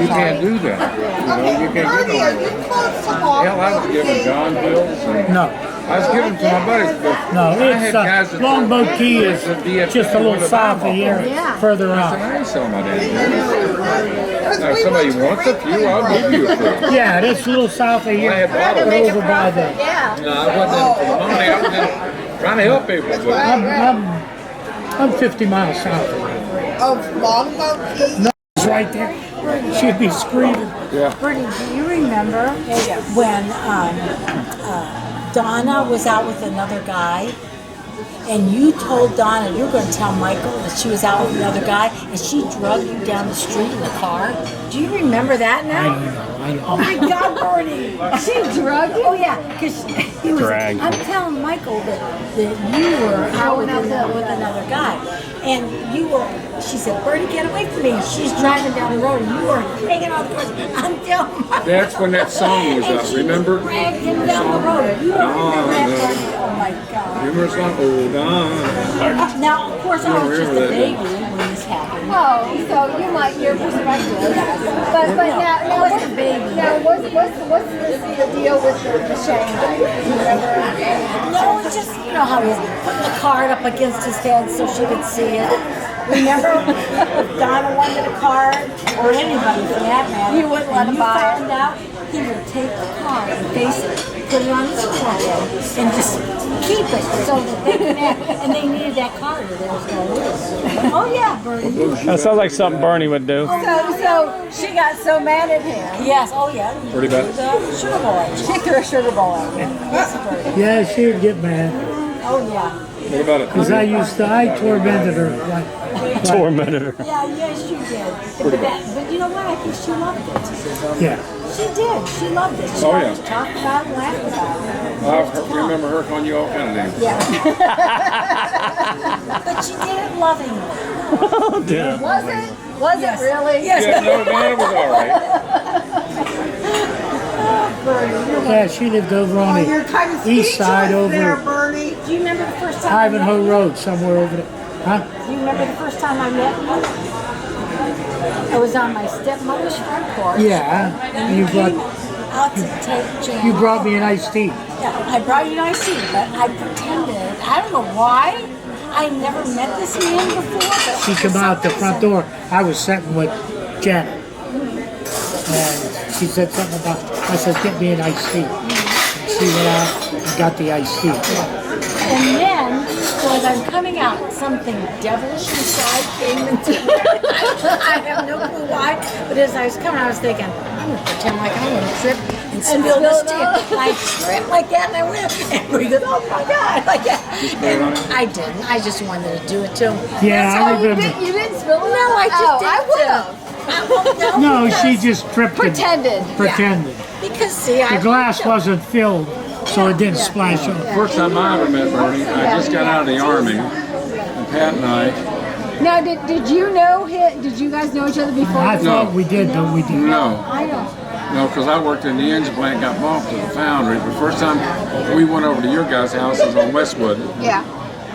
you can't do that. You know, you can't Bernie, are get you no. close to Hell, I was giving John pills. And No. I was giving to my buddies. But No, I had guys it's that Longboat took Key is DFW just a little with a south of Bible. here, further I said, out. I ain't selling my damn pills. Now, if somebody wants a few, I'll give you a few. Yeah, that's a little south of here, I had bottles. but over by the. No, I wasn't for the money. I was just trying to help people. But I'm 50 miles south of here. Of Longboat Key? No, it's right there. She'd be screaming. yeah. Bernie, do you remember when Donna was out with another guy? And you told Donna you were going to tell Michael that she was out with another guy, and she drug you down the street in the car. Do you remember that now? I Oh my God, Bernie! She drugged you? Oh yeah, because he was. Drag. I'm telling Michael that you were out with another guy, and you were. She said, "Bernie, get away from me!" And she's driving down the road, and you were hanging on the person. I'm telling Michael. That's when that song was And up, she remember? dragged him down the road. You don't remember that, Bernie? Oh my God. Remember the song? Hold on. Now, of course, I was just a remember that. baby when this happened. Oh, so you might, your perspective. But now, was a baby. Now, what's the deal with the shame? No, it's just, you know how he's putting the card up against his head so she could see it. Remember, if Donna wanted a card, or anybody for that matter, You wouldn't let him buy it. found out, he would take the card and face it, put it on his forehead, and just keep it so that they can have, and they needed that card or they was going to lose. Oh yeah, Bernie. That sounds like something Bernie would do. So she got so mad at him. Yes, oh yeah. Pretty bad. The sugar boy. She threw a sugar bowl at him. Yes, Bernie. Yeah, she'd get mad. Oh yeah. What about it? Because I tormented her. Like, Tormented her. Yeah, yes, you did. But you know what? I think she loved it. yeah. She did. She loved it. She Oh, yeah. always talked about it and laughed about it. I remember her calling you all kind of names. Yeah. But she did it lovingly. Oh, damn. Was it? Was Yes. it really? Yes. Yeah, no, Donna was all right. Yeah, she lived over on Oh, you're kind of the east side there, over Bernie. Do you remember the first time I met Ivanhoe you? Road, somewhere over there. Huh? Do you remember the first time I met you? I was on my stepmother's front porch. Yeah. And you You came out to take jam. You brought me an iced tea. Yeah, I brought you an iced tea, but I pretended. I don't know why. I never met this man before. But She for came some out the front reason- door. I was sitting with Janet. And she said something about, I said, get me an iced tea. And she went out and got the iced tea. And then, so as I'm coming out, something devilish inside came into me. I have no clue why, but as I was coming, I was thinking, I'm going to pretend like I'm going to trip and spill this tea. I tripped like that, and I went, and we go, oh my God, like that. And I didn't. I just wanted to do it too. Yeah, I You remember. didn't spill it? No, I just Oh, did. I would have. No, she just tripped and Pretended. pretended. Because, see, I The glass wasn't filled, so it didn't splash over. First time I ever met Bernie, I just got out of the Army, and Pat and I, Now, did you know him? Did you guys know each other before? I No. thought we did, but we didn't. no, I don't. no, because I worked in the engine plant, got bumped to the foundry. The first time we went over to your guys' house was on Westwood, Yeah.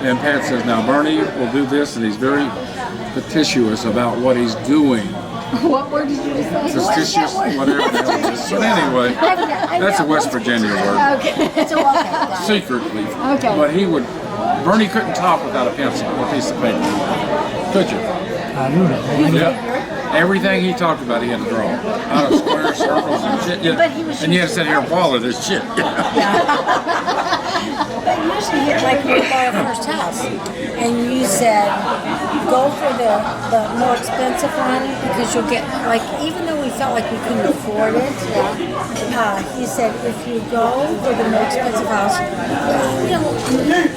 and Pat says, now Bernie will do this, and he's very petitious about what he's doing. What word did you just say? Suspicious, whatever the hell it is. But anyway, that's a West Virginia word. Okay, so okay. Secretly. Okay. But Bernie couldn't talk without a pencil or a piece of paper. Could you? I knew that. Yeah. Everything he talked about, he had to draw. Out of squares, circles, and shit. Yeah. But he was And you had to sit here and follow this shit. But usually, like when you buy a first house, and you said, go for the more expensive one because you'll get, like, even though we felt like we couldn't afford it, he said, if you go for the more expensive house, you know,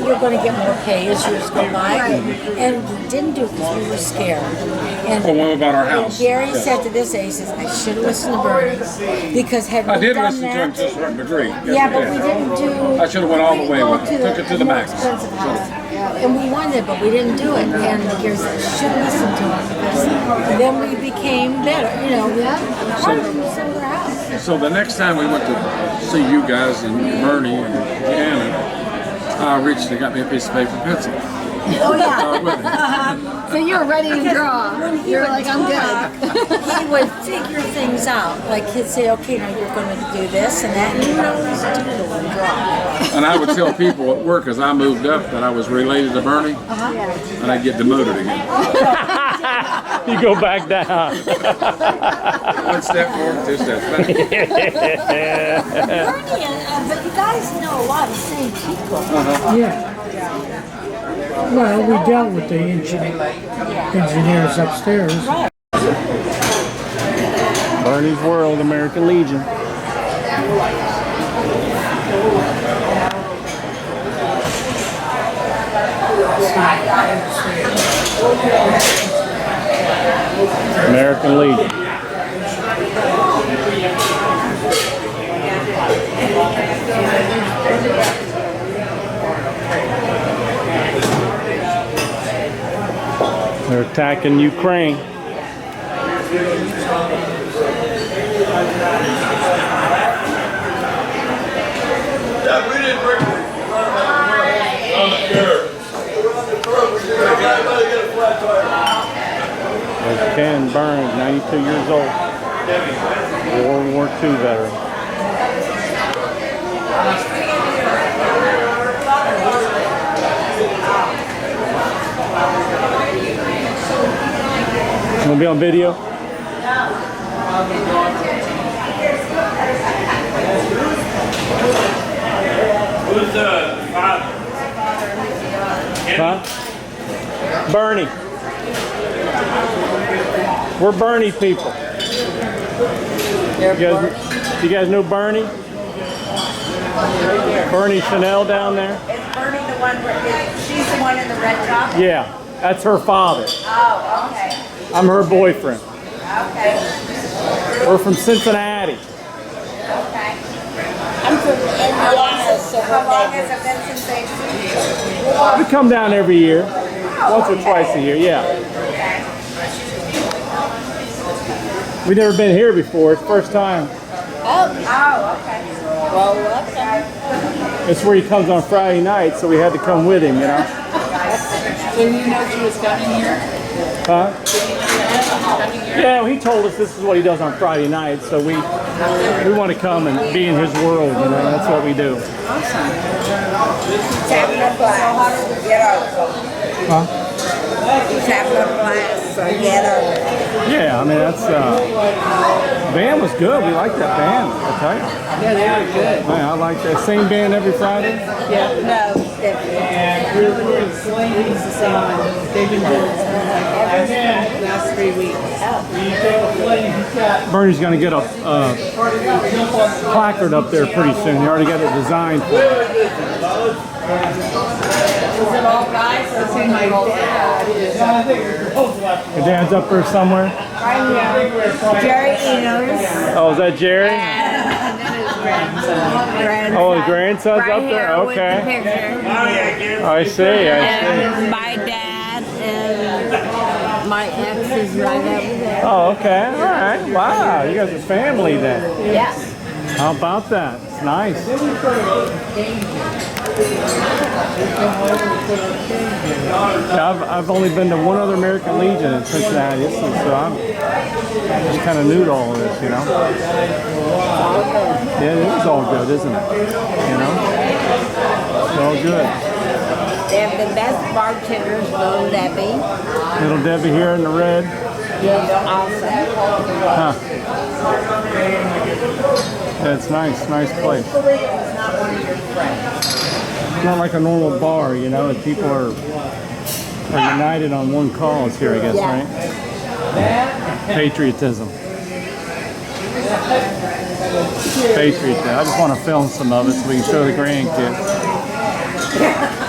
you're going to get more pay as years go by. And we didn't do it because we were scared. And Well, what about our house? Gary said to this, he says, I should have listened to Bernie because had we I did done listen to him that, to a certain degree. Yes, yeah, I but did. we didn't do. I should have went all the way go with it. Took it to the more max. expensive house. And we wanted, but we didn't do it. And Gary said, should listen to him because then we became better. You know, part of them sold our house. So the next time we went to see you guys and Bernie and Janet, I reached and got me a piece of paper and pencil. Oh yeah. So you were ready to draw. You're like, I'm good. He would figure things out. Like he'd say, okay, now you're going to do this and that, and you would always do it and draw. And I would tell people at work as I moved up that I was related to Bernie, and I'd get demoted again. You go back down. One step forward, two steps back. Bernie, but you guys know a lot of the same people. Yeah. Well, we dealt with the engineers upstairs. Bernie's World, American Legion. American Legion. They're attacking Ukraine. There's Ken Burns, 92 years old. World War II veteran. Gonna be on video? Who's the father? Huh? Bernie. We're Bernie people. You guys know Bernie? Bernie Chanel down there? Is Bernie the one, she's the one in the red top? Yeah, that's her father. Oh, okay, I'm her boyfriend. okay, We're from Cincinnati. okay. I'm from Indiana, so How long has it been since they've seen you? We come down every year, once or twice a year, yeah. We've never been here before, it's first time. Oh, okay. well, welcome. It's where he comes on Friday night, so we had to come with him, you know? So you know she was coming here? Huh? Yeah, well, he told us this is what he does on Friday night, so we want to come and be in his world, you know, that's what we do. He's having a blast, so get over it. Huh? He's having a blast, so get over it. Yeah, I mean, that's, the band was good, we liked that band, I'll tell you. Yeah, they were good. Man, I like that same band every Friday. Yeah, no, and Ruben and Sling, he's the same one. They've been doing it for last 3 weeks. Bernie's gonna get a placard up there pretty soon, he already got it designed for it. Is it all guys? I see my dad is up there. Your dad's up there somewhere? Jerry Enos. Oh, is that Jerry? And then his grandson. Oh, his grandson's up there? Okay. I see, I see. My dad and my ex is right over there. Oh, okay, all right. Wow, you guys are family then. Yeah. How about that? It's nice. Yeah, I've only been to one other American Legion in Cincinnati, so I'm just kind of new to all of this, you know. Yeah, it is all good, isn't it? You know, it's all good. They have the best bartenders, Little Debbie. Little Debbie here in the red. She's awesome. Huh. Yeah, it's nice place. It's not like a normal bar, you know, and people are united on one cause here, I guess, right? Patriotism. Patriotism. I just want to film some of it so we can show the grandkids.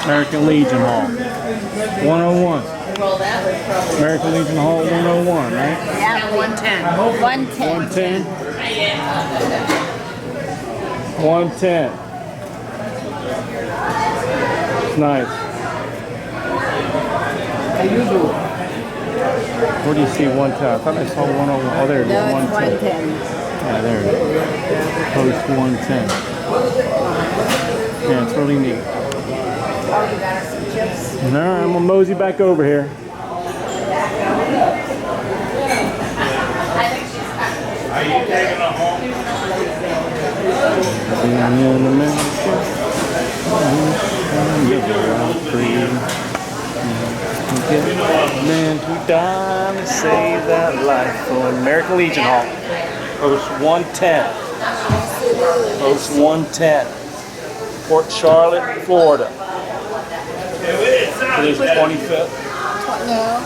American Legion Hall. 101. American Legion Hall 101, right? Yeah, 110. 110. 110. It's nice. Where do you see 110? I thought I saw 101. Oh, there it is. No, it's 110. 110. Yeah, there it is. Post 110. Yeah, it's really neat. All right, I'm gonna mosey back over here. Are you taking her home? In America, man who died to save that life for American Legion Hall. Post 110. Post 110. Port Charlotte, Florida. Today's the 25th.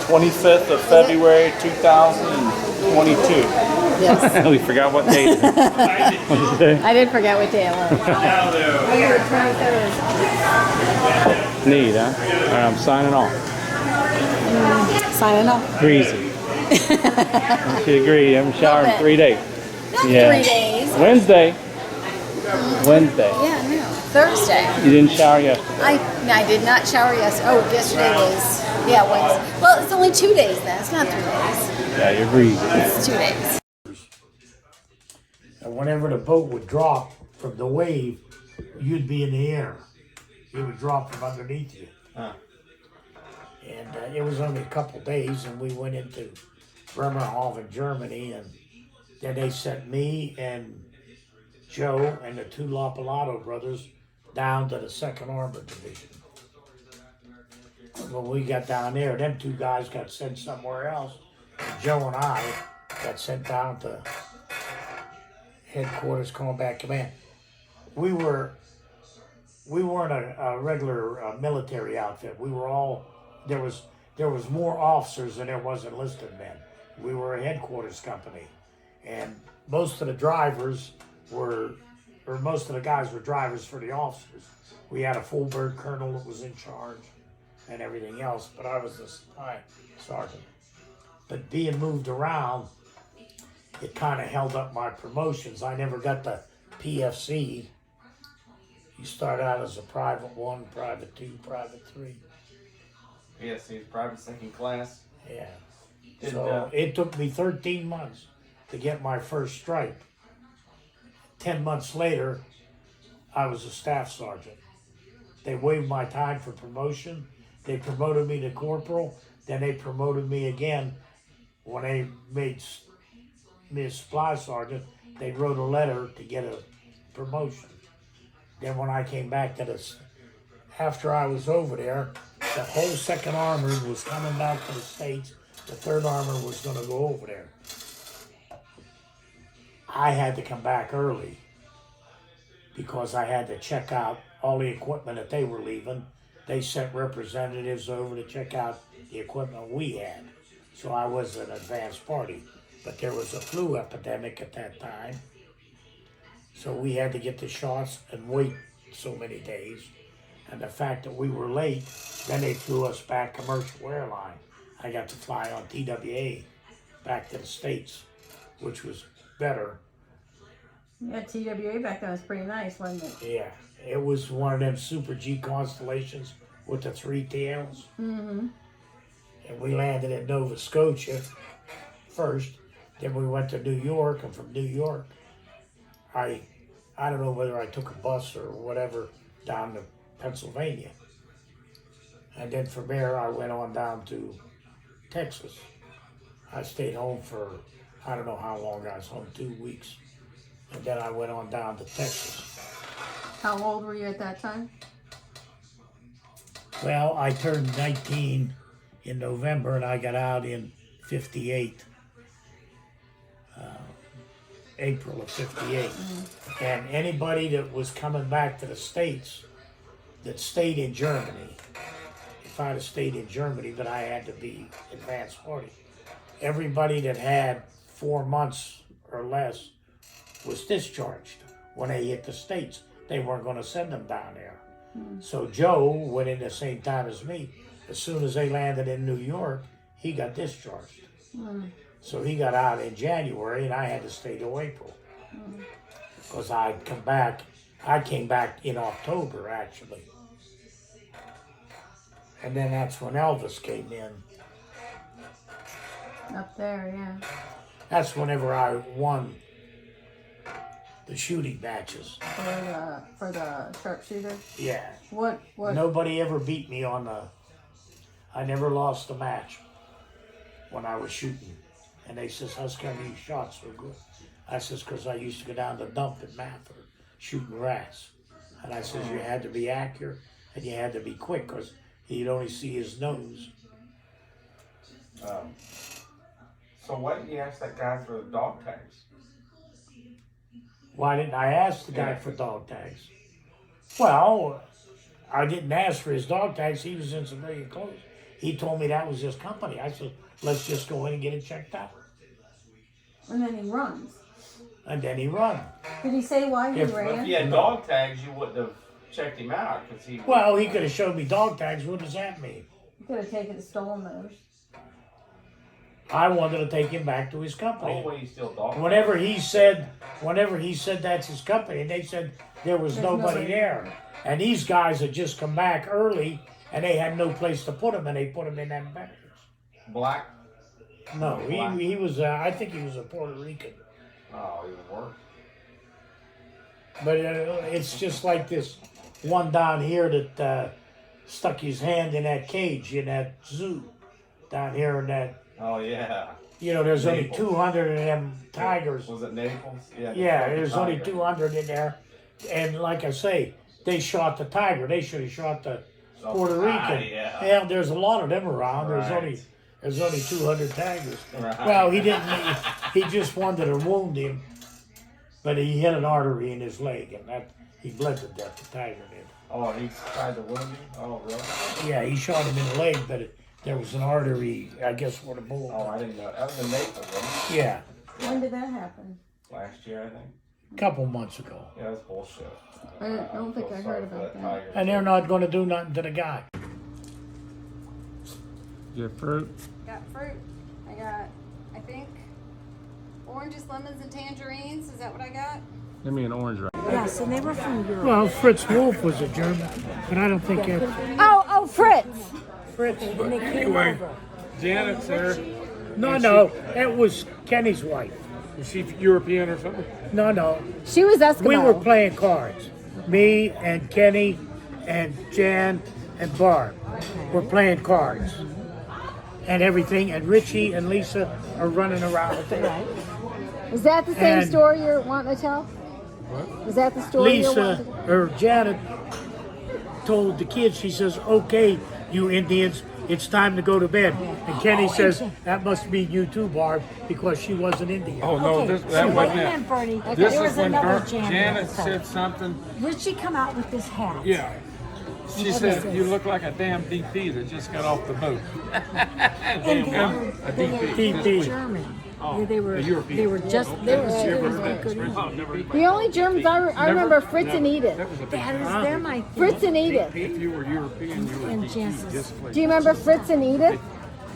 25th of February 2022. Yes. We forgot what date it is. What's today? I did forget what day it was. Neat, huh? All right, I'm signing off. Signing off. Greasy. She agreed. I haven't showered in 3 days. Not 3 days. Wednesday. Wednesday. Yeah, no. Thursday. You didn't shower yesterday. I did not shower yesterday. Oh, yesterday was, yeah, Wednesday. Well, it's only 2 days then. It's not 3 days. Yeah, you're greasy. It's 2 days. And whenever the boat would drop from the wave, you'd be in the air. It would drop from underneath you. And it was only a couple days, and we went into Bremerhaven, Germany, and then they sent me and Joe and the two Lapalato brothers down to the 2nd Armored Division. When we got down there, them two guys got sent somewhere else. Joe and I got sent down to headquarters, Combat Command. We weren't a regular military outfit. We were all, there was more officers than there was enlisted men. We were a headquarters company, and most of the drivers most of the guys were drivers for the officers. We had a full bird colonel that was in charge and everything else, but I was the supply sergeant. But being moved around, it kind of held up my promotions. I never got the PFC. You start out as a private 1, private 2, private 3. Yes, he's private 2nd class. Yeah. So it took me 13 months to get my first stripe. 10 months later, I was a staff sergeant. They waived my time for promotion. They promoted me to corporal. Then they promoted me again. When they made me a supply sergeant, they wrote a letter to get a promotion. Then when I came back to this, after I was over there, the whole 2nd Armored was coming back to the States. The 3rd Armored was going to go over there. I had to come back early because I had to check out all the equipment that they were leaving. They sent representatives over to check out the equipment we had. So I was an advanced party. But there was a flu epidemic at that time. So we had to get the shots and wait so many days. And the fact that we were late, then they flew us back commercial airline. I got to fly on TWA back to the States, which was better. Yeah, TWA back then was pretty nice, wasn't it? Yeah, it was one of them Super G Constellations with the 3 tails. Mm-hmm. And we landed in Nova Scotia first. Then we went to New York, and from New York, I don't know whether I took a bus or whatever down to Pennsylvania. And then from there, I went on down to Texas. I stayed home for, I don't know how long I was home, 2 weeks. And then I went on down to Texas. How old were you at that time? Well, I turned 19 in November and I got out in 58. April of 58. And anybody that was coming back to the States that stayed in Germany, if I'd have stayed in Germany, but I had to be advanced party. Everybody that had 4 months or less was discharged when they hit the States. They weren't going to send them down there. So Joe went in the same time as me. As soon as they landed in New York, he got discharged. So he got out in January and I had to stay till April. Because I'd come back, I came back in October actually. And then that's when Elvis came in. Up there, yeah. That's whenever I won the shooting matches. For the sharpshooter. Yeah. What? Nobody ever beat me on I never lost a match when I was shooting. And they says, how's come you shot so good? I says, because I used to go down the dump at Mather shooting rats. And I says, you had to be accurate and you had to be quick because he'd only see his nose. So why didn't you ask that guy for the dog tags? Why didn't I ask the guy for dog tags? Well, I didn't ask for his dog tags. He was in civilian clothes. He told me that was his company. I said, let's just go in and get it checked out. And then he runs. And then he run. Did he say why he If- ran? If he had dog tags, you wouldn't have checked him out because he. Well, he could have showed me dog tags. What does that mean? He could have taken the stolen those. I wanted to take him back to his company. Oh, he's still dog. Whenever he said that's his company, they said there was nobody there. And these guys had just come back early and they had no place to put him and they put him in them barracks. Black. No, he was, I think he was a Puerto Rican. Oh, even worse. But it's just like this one down here that stuck his hand in that cage in that zoo down here in that. Oh yeah. You know, there's Naples. only 200 of them tigers. Was it Naples? Yeah. Yeah, there's only Tiger. 200 in there. And like I say, they shot the tiger. They should have shot the Puerto Rican. yeah. Yeah, there's a lot of them around. Right. There's only 200 tigers. Right. Well, he didn't. He just wanted to wound him, but he hit an artery in his leg, and that he bled to death. The tiger did. Oh, he tried to wound him? Oh, really? Yeah, he shot him in the leg, but there was an artery, I guess, where the bullet. Oh, I didn't know. That was in Naples, wasn't Yeah, When did that happen? it? Last year, I think. a couple months ago. Yeah, that's bullshit. I don't think feel I sorry heard for about that. tiger. And they're not going to do nothing to the guy. Get fruit. Got fruit. I got, I think, oranges, lemons, and tangerines. Is that what I got? Give me an orange right. Yes, and they were from Europe. Well, Fritz Wolf was a German, but I don't think that. Oh, Fritz. Fritz. And they came Anyway, over. Janet's there. No, it was Kenny's wife. Is she European or something? No. She was Eskimo. We were playing cards. Me and Kenny and Jan and Barb were playing cards and everything. And Richie and Lisa are running around with it. Is that the same And- story you're wanting to tell? What? Is that the story you're Lisa wanting to or Janet told the kids, she says, okay, you Indians, it's time to go to bed. And Kenny says, that must be you too, Barb, because she was an Indian. Oh no, Okay, that so wasn't wait a it. minute, Bernie. This There is was when another Janet so said something. Where'd she come out with this hat? Yeah. She What is said, this? you look like a damn DP that just got off the boat. And they were, A they were DP. German. Oh, They were a European. They were just Okay. they were You ever students heard that that could expression? The only Germans I remember Fritz and Edith. That was a big That is them, I think. Fritz and Edith. If you were European, you were And DP. Jansen's. Disciplined. Do you remember Fritz and Edith?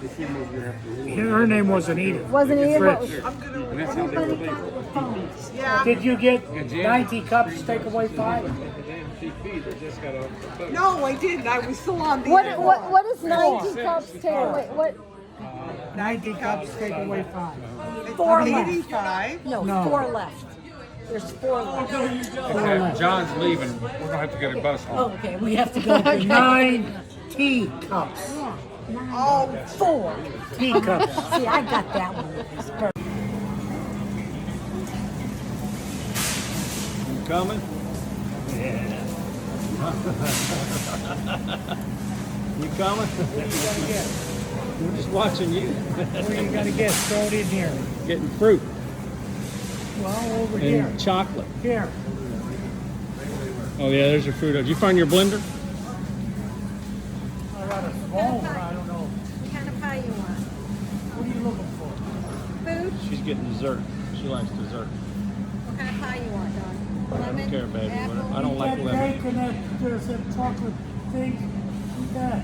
If you moved, you have to leave. Her name wasn't Edith. Wasn't Edith? Fritz. And that's how they were Everybody got labeled. the phones. Did you get And Janet 90 cups, take away 5? The damn DP that just got off the boat. No, I didn't. I was still on the What is 90 cups take away? What? 90 cups, take away 5. 4 left. 85. No, 4 left. There's 4 left. Okay, John's leaving. We're gonna have to get a bus Oh, home. okay, we have to go to 9 teacups. All 4 teacups. See, I got that one. It's perfect. You coming? Yeah. You coming? We're just watching you. Where you gotta get, throw it in here. Getting fruit Well, over here. and chocolate. Here. Oh yeah, there's your fruit. Did you find your blender? I got a phone, I don't know. What kind of pie you want? What are you looking for? Food? She's getting dessert. She likes dessert. What kind of pie you want, Don? I don't Lemon? care, baby. Apple? I don't like That lemon. cake and that, there's that chocolate thing. What's that?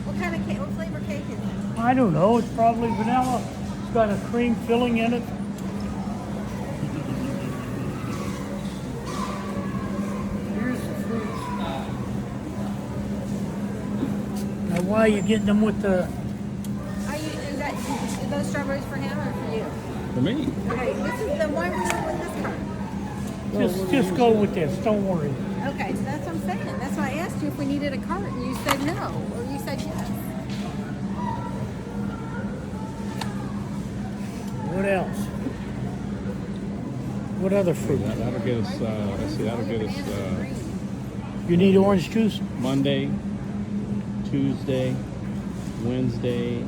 What kind of cake? What flavor cake is it? I don't know, it's probably vanilla. It's got a cream filling in it. Here's the fruits. Now why are you getting them with the, Are those strawberries for him or for you? For me. Okay, this is the one with this card. just go with this, don't worry. Okay, so that's what I'm saying. That's why I asked you if we needed a cart, and you said no, or you said yes. What else? What other fruit? That'll get us. Let's see. That'll get us You need orange juice? Monday, Tuesday, Wednesday,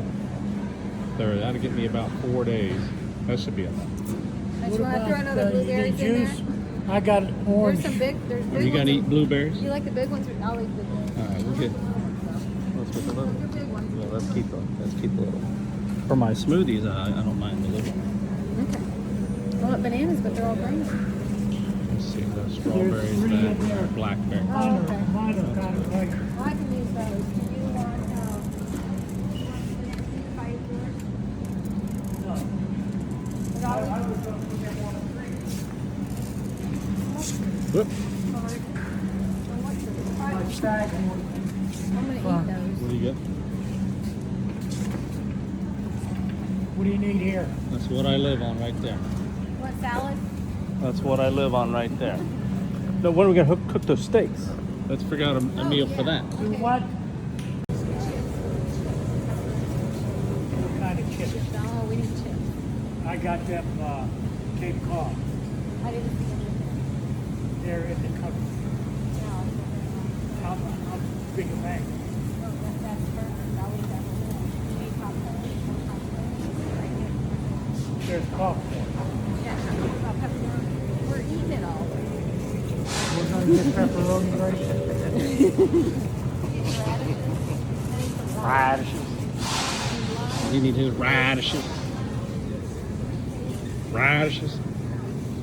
Thursday. That'll get me about 4 days. That should be enough. But you want to throw another you need blueberries in juice? there? I got orange. There's big Are ones. you gonna eat blueberries? You like the big ones? I'll eat the big ones. All right, we'll get. Let's get the little. The big ones. Yeah, let's keep the little. For my smoothies, I don't mind the little. Okay. I want bananas, but they're all green. Let's see, the strawberries, three in there. that blackberry. Oh, okay. Mine are kind of like, Well, I can use those. Do you want Whoop. like stag. I'm gonna eat those. What do you get? What do you need here? That's what I live on right there. What salad? That's what I live on right there. No, when are we gonna cook those steaks? Let's figure out a meal for that. Do what? What kind of chicken? Oh, we need chips. I got them Cape Cod. I didn't see them. They're in the cupboard. No, How big a bag? that's perfect. I'll eat that one. You need popcorn. There's popcorn. Yeah, about pepperoni. We're eating it all. We're gonna get pepperoni right there. Radishes. You need his radishes. Radishes.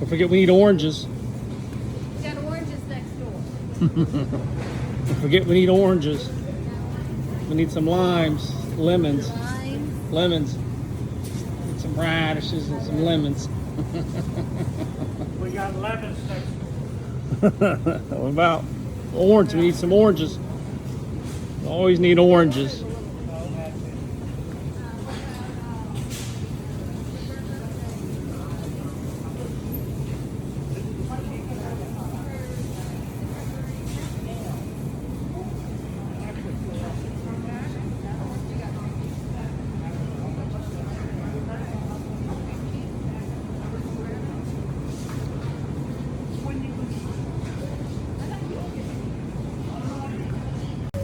Don't forget we need oranges. We got oranges next door. Don't forget we need oranges. We need some limes, lemons, Lime. lemons. Need some radishes and some lemons. We got lemons next. What about orange? We need some oranges. We always need oranges.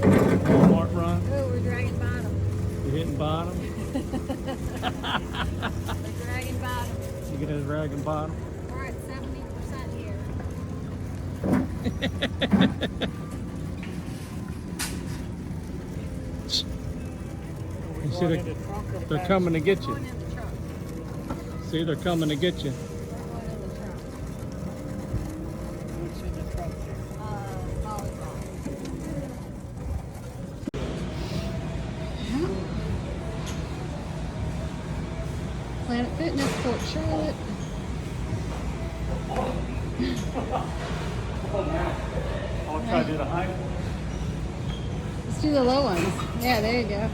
Walmart run. Oh, we're dragging bottom. You're hitting bottom. We're dragging bottom. You get a dragon bottom. We're at 70% here. You see, they're coming to get you. Going in the truck. See, they're coming to get you. We're going in the truck. What's in the trunk there? Volleyball. Planet Fitness, Port Charlotte. I'll try to do the high one. Let's do the low ones. Yeah, there you go.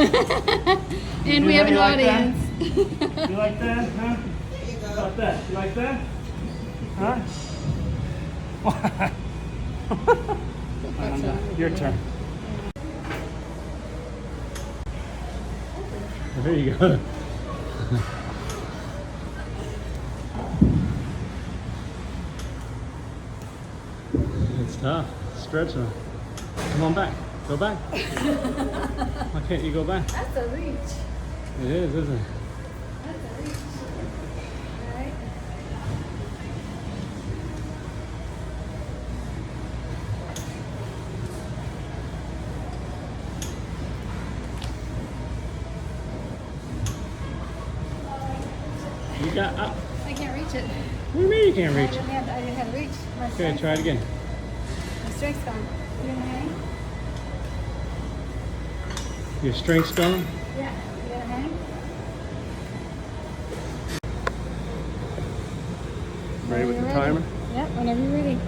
And we have an audience. You like that, huh? How about that? You like that? Huh? Your turn. There you go. It's tough. Stretching. Come on back. Go back. Why can't you go back? That's a reach. It is, isn't it? That's a reach. All right. You got up. I can't reach it. What do you mean you can't reach it? I didn't have to reach. My Okay, strength- try it again. My strength's gone. You gonna hang? Your strength's gone? Yeah. You gonna hang? Ready with the You're timer? Yep, whenever you're ready.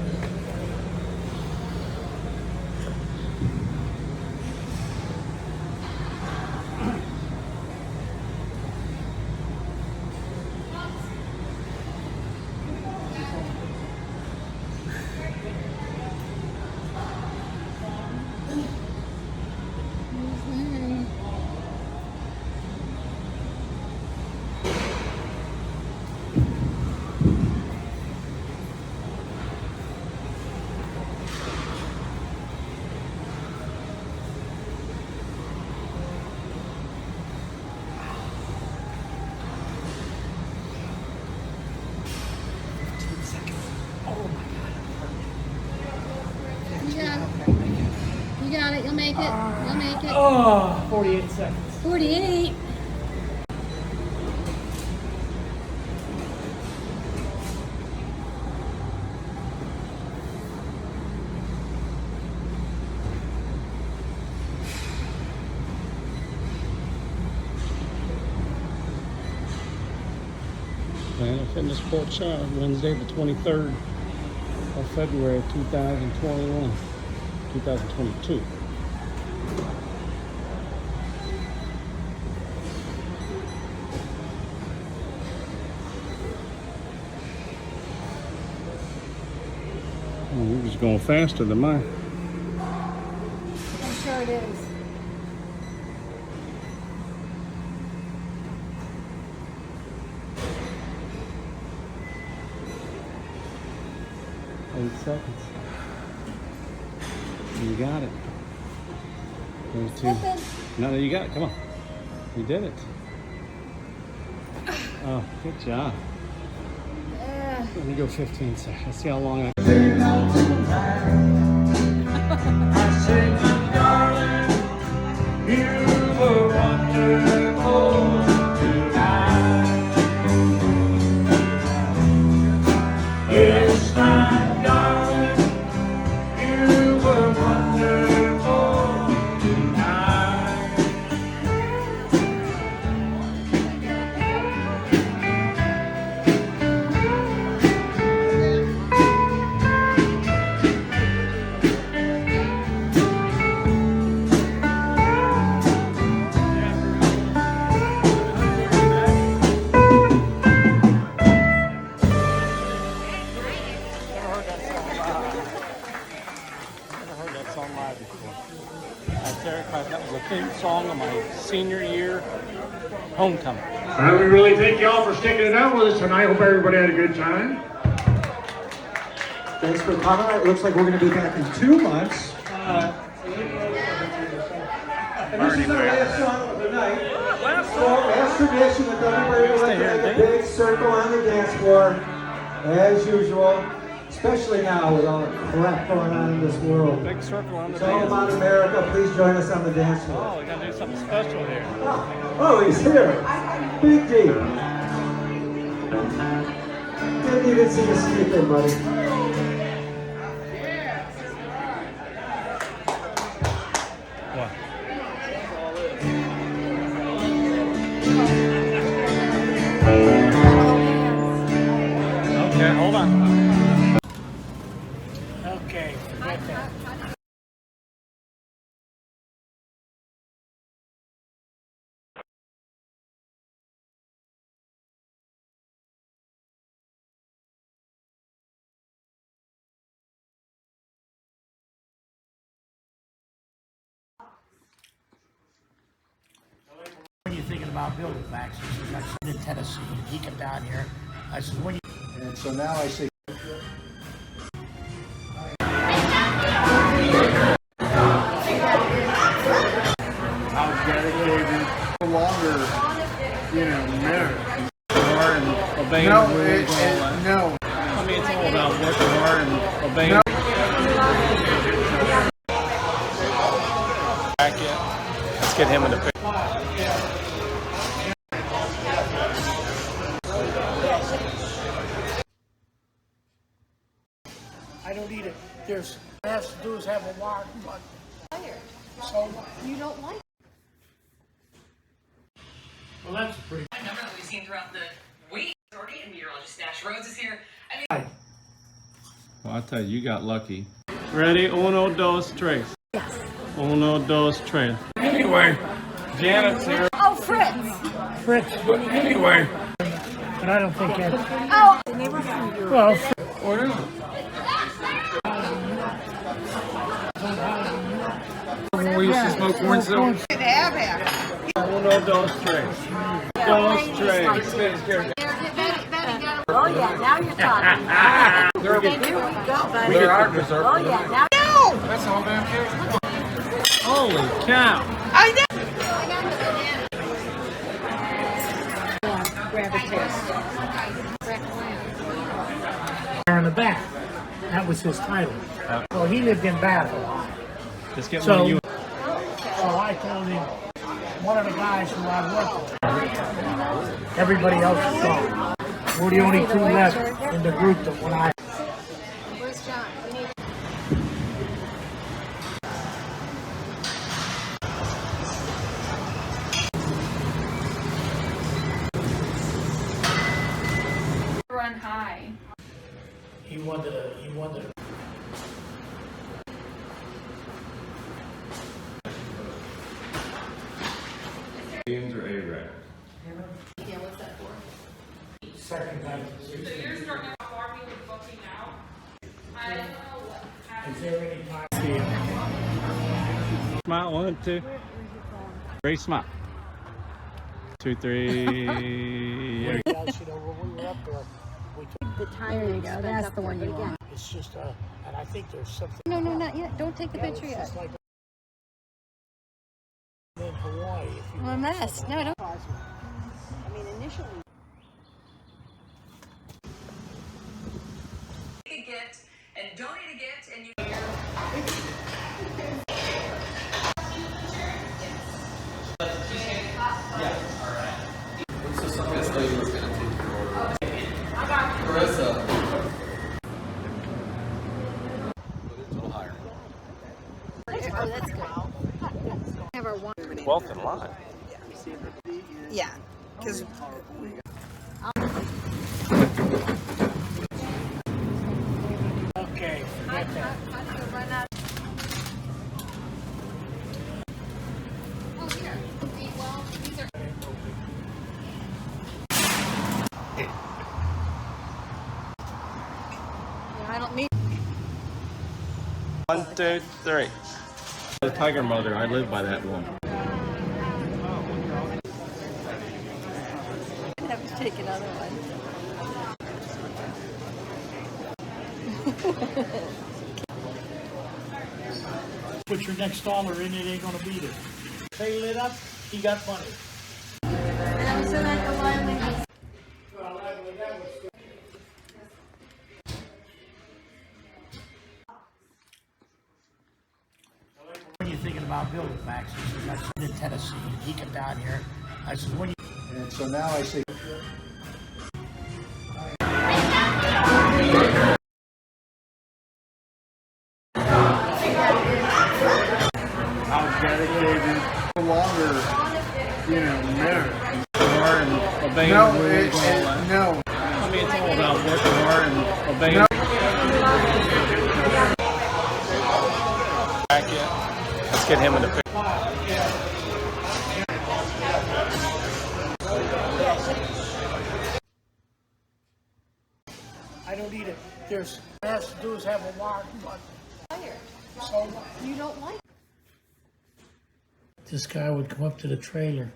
You got it. You got it. You'll make it. You'll make it. Oh, 48 seconds. 48. Planet Fitness Port Charlotte, Wednesday the 23rd of February 2021, 2022. Oh, you're just going faster than mine. I'm sure it is. Eight seconds. You got it. There's two. No, you got it. Come on. You did it. Oh, good job. Let me go 15 seconds. Let's see how long I that was a theme song of my senior year homecoming. All right, we really thank y'all for sticking it out with us tonight. Hope everybody had a good time. Thanks for coming. It looks like we're going to be back in 2 months. And this is our last song of the night. So, as tradition, with everybody would like to make a big circle on the dance floor, as usual. Especially now with all the crap going on in this world. Big circle on the It's all about America. Please join us on the dance floor. Oh, we gotta do something special here. Oh, he's here. Big D. Didn't even see you sleeping, buddy. Okay, hold on. Okay, forget that. about building Max. He says, I said in Tennessee, he came down here. I said, when you... And so now I say. I was dedicated no longer, merit hard and obeying the rules and all that. No. I mean, it's all about working hard and obeying. Back in. Let's get him in the picture. I don't need it. There's, all it has to do is have a wire. So, You don't like it. well, that's pretty... A number that we've seen throughout the week. Already, and meteorologist Dash Rhodes is here. Well, I tell you, you got lucky. Ready? Uno, dos, tres. Yes. Uno, dos, tres. Anyway, Janet's here. Oh, Fritz. Fritz. Anyway. But I don't think that's... Oh, they were from Europe. Well, When we used to smoke corn silk. Uno, dos, tres. Dos, tres. Oh, yeah, now you're talking. Here we go, buddy. They're our dessert. Oh, yeah, now. That's all damn cute. Holy cow. Grab a taste. in the back. That was his title. So he lived in Bath a lot. Just get So, one of you. so I told him, one of the guys who I worked with, everybody else is gone. We're the only two left in the group that when I... Where's John? We need Run high. He wanted a... Indians or Arab? Yeah, what's that for? Second time. So you're starting off farming with booking now? I don't know what happened. Is there any time? Smile, 1, 2. Great smile. 2, 3. Yes, you know, when we were up there, we took... The time There you go. That's the one you want. It's just, and I think there's something... No, not yet. Don't take the Yeah, picture it's yet. just like in Hawaii, if you I'm a mess. No, don't. I mean, initially. Make a gift and donate a gift and you... Oh, that's good. Have our one. 12th in line. Yeah, because Okay, forget that. Oh, here. Well, these are. Yeah, I don't need. 1, 2, 3. The Tiger Mother, I live by that one. I have to take another one. Put your next dollar in, it ain't gonna be there. They lit up, he got money. And I'm so like the one when he's. When you thinking about building, Max? He says, I said in Tennessee, he came down here. I said, when you... And so now I say. I was dedicated no longer, merit hard and obeying the rules and all that. No. I mean, it's all about working hard and obeying. Back in. Let's get him in the picture. I don't need it. There's... All it has to do is have a wire. So, You don't like it. this guy would come up to the trailer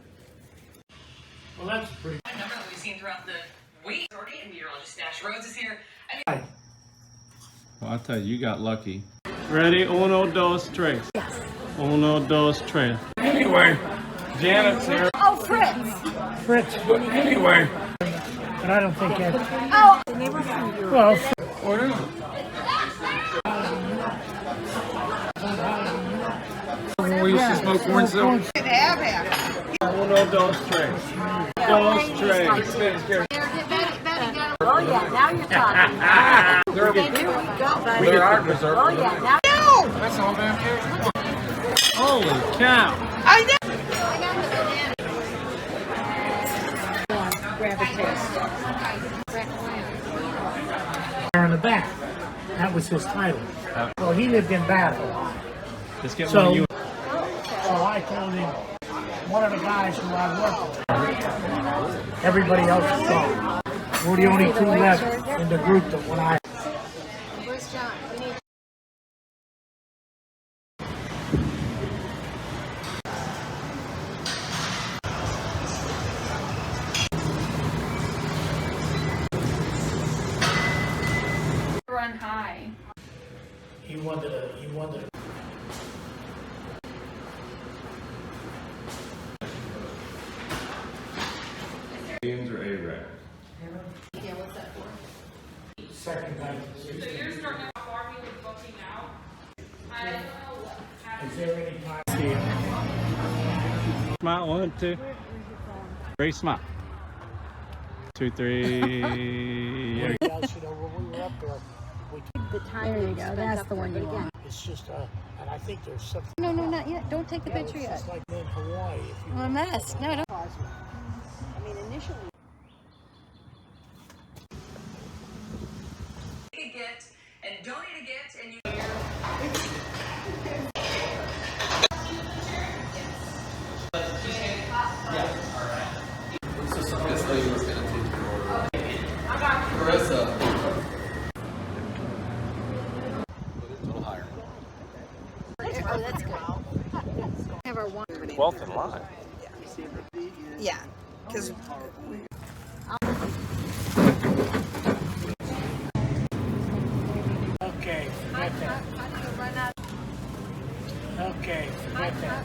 Well, that's pretty. A number that we've seen throughout the week. And meteorologist Nash Rhodes is here. I mean, Well, I tell you, you got lucky. Ready? Uno, dos, tres. Uno, dos, tres. Anyway, Janet's here. Oh, Fritz. Fritz. anyway. But I don't think that. Oh, they were from Europe. Well, What is it? We used to smoke corn silk. Uno, dos, tres. Dos, tres. Oh yeah, now you're talking. They're our dessert. Oh yeah, now. That's all damn good. Holy cow. Grab a taste. in the back. That was his title. Well, he lived in Bath a lot. Just get So, one of you. so I told him, one of the guys who I worked with, everybody else is gone. We're the only two left in the group that when I. Where's John? We need Run high. He wanted a. Indians or Arab? Yeah, what's that for? Second night. So you're starting out far me with booking out. I don't know what happened. Is there any time? Smile, 1, 2. Great smile. 2, 3. Else, you know, when we were up there, The time there you go. That's the one you want. it's just, and I think there's something. No, not yet. Don't take the Yeah, picture it's yet. just like in Hawaii. If you I'm a mess. No, don't. I mean, initially. a gift and donate a gift and you. Oh, that's good. Have our one. 12th in line. Yeah, because Okay, forget that. Okay, forget that.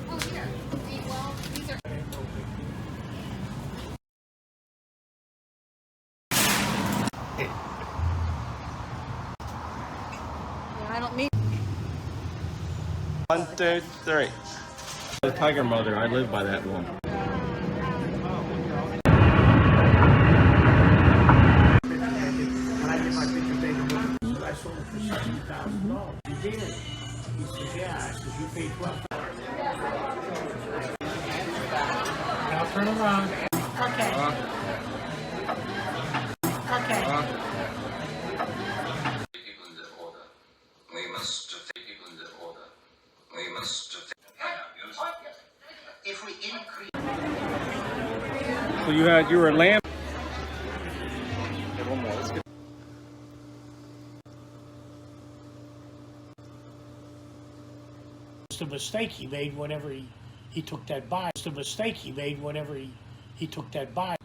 Oh, here. Well, these are. Yeah, I don't need. 1, 2, 3. The Tiger Mother, I live by that one. When I get my picture taken, I sold it for $60,000. You did? He said, yeah. I said, you paid $12. Now turn around. Okay. Okay. People in the order. We must take people in the order. We must if we increase. So you were a lamb. One more. Let's get. It's the mistake he made whenever he took that buy. It's the mistake he made whenever he took that buy.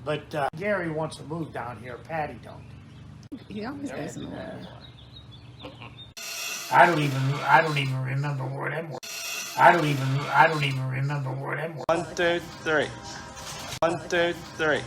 But Gary wants to move down here. Patty don't. He always does. I don't even remember where them were. I don't even remember where them were. 1, 2, 3. 1, 2, 3.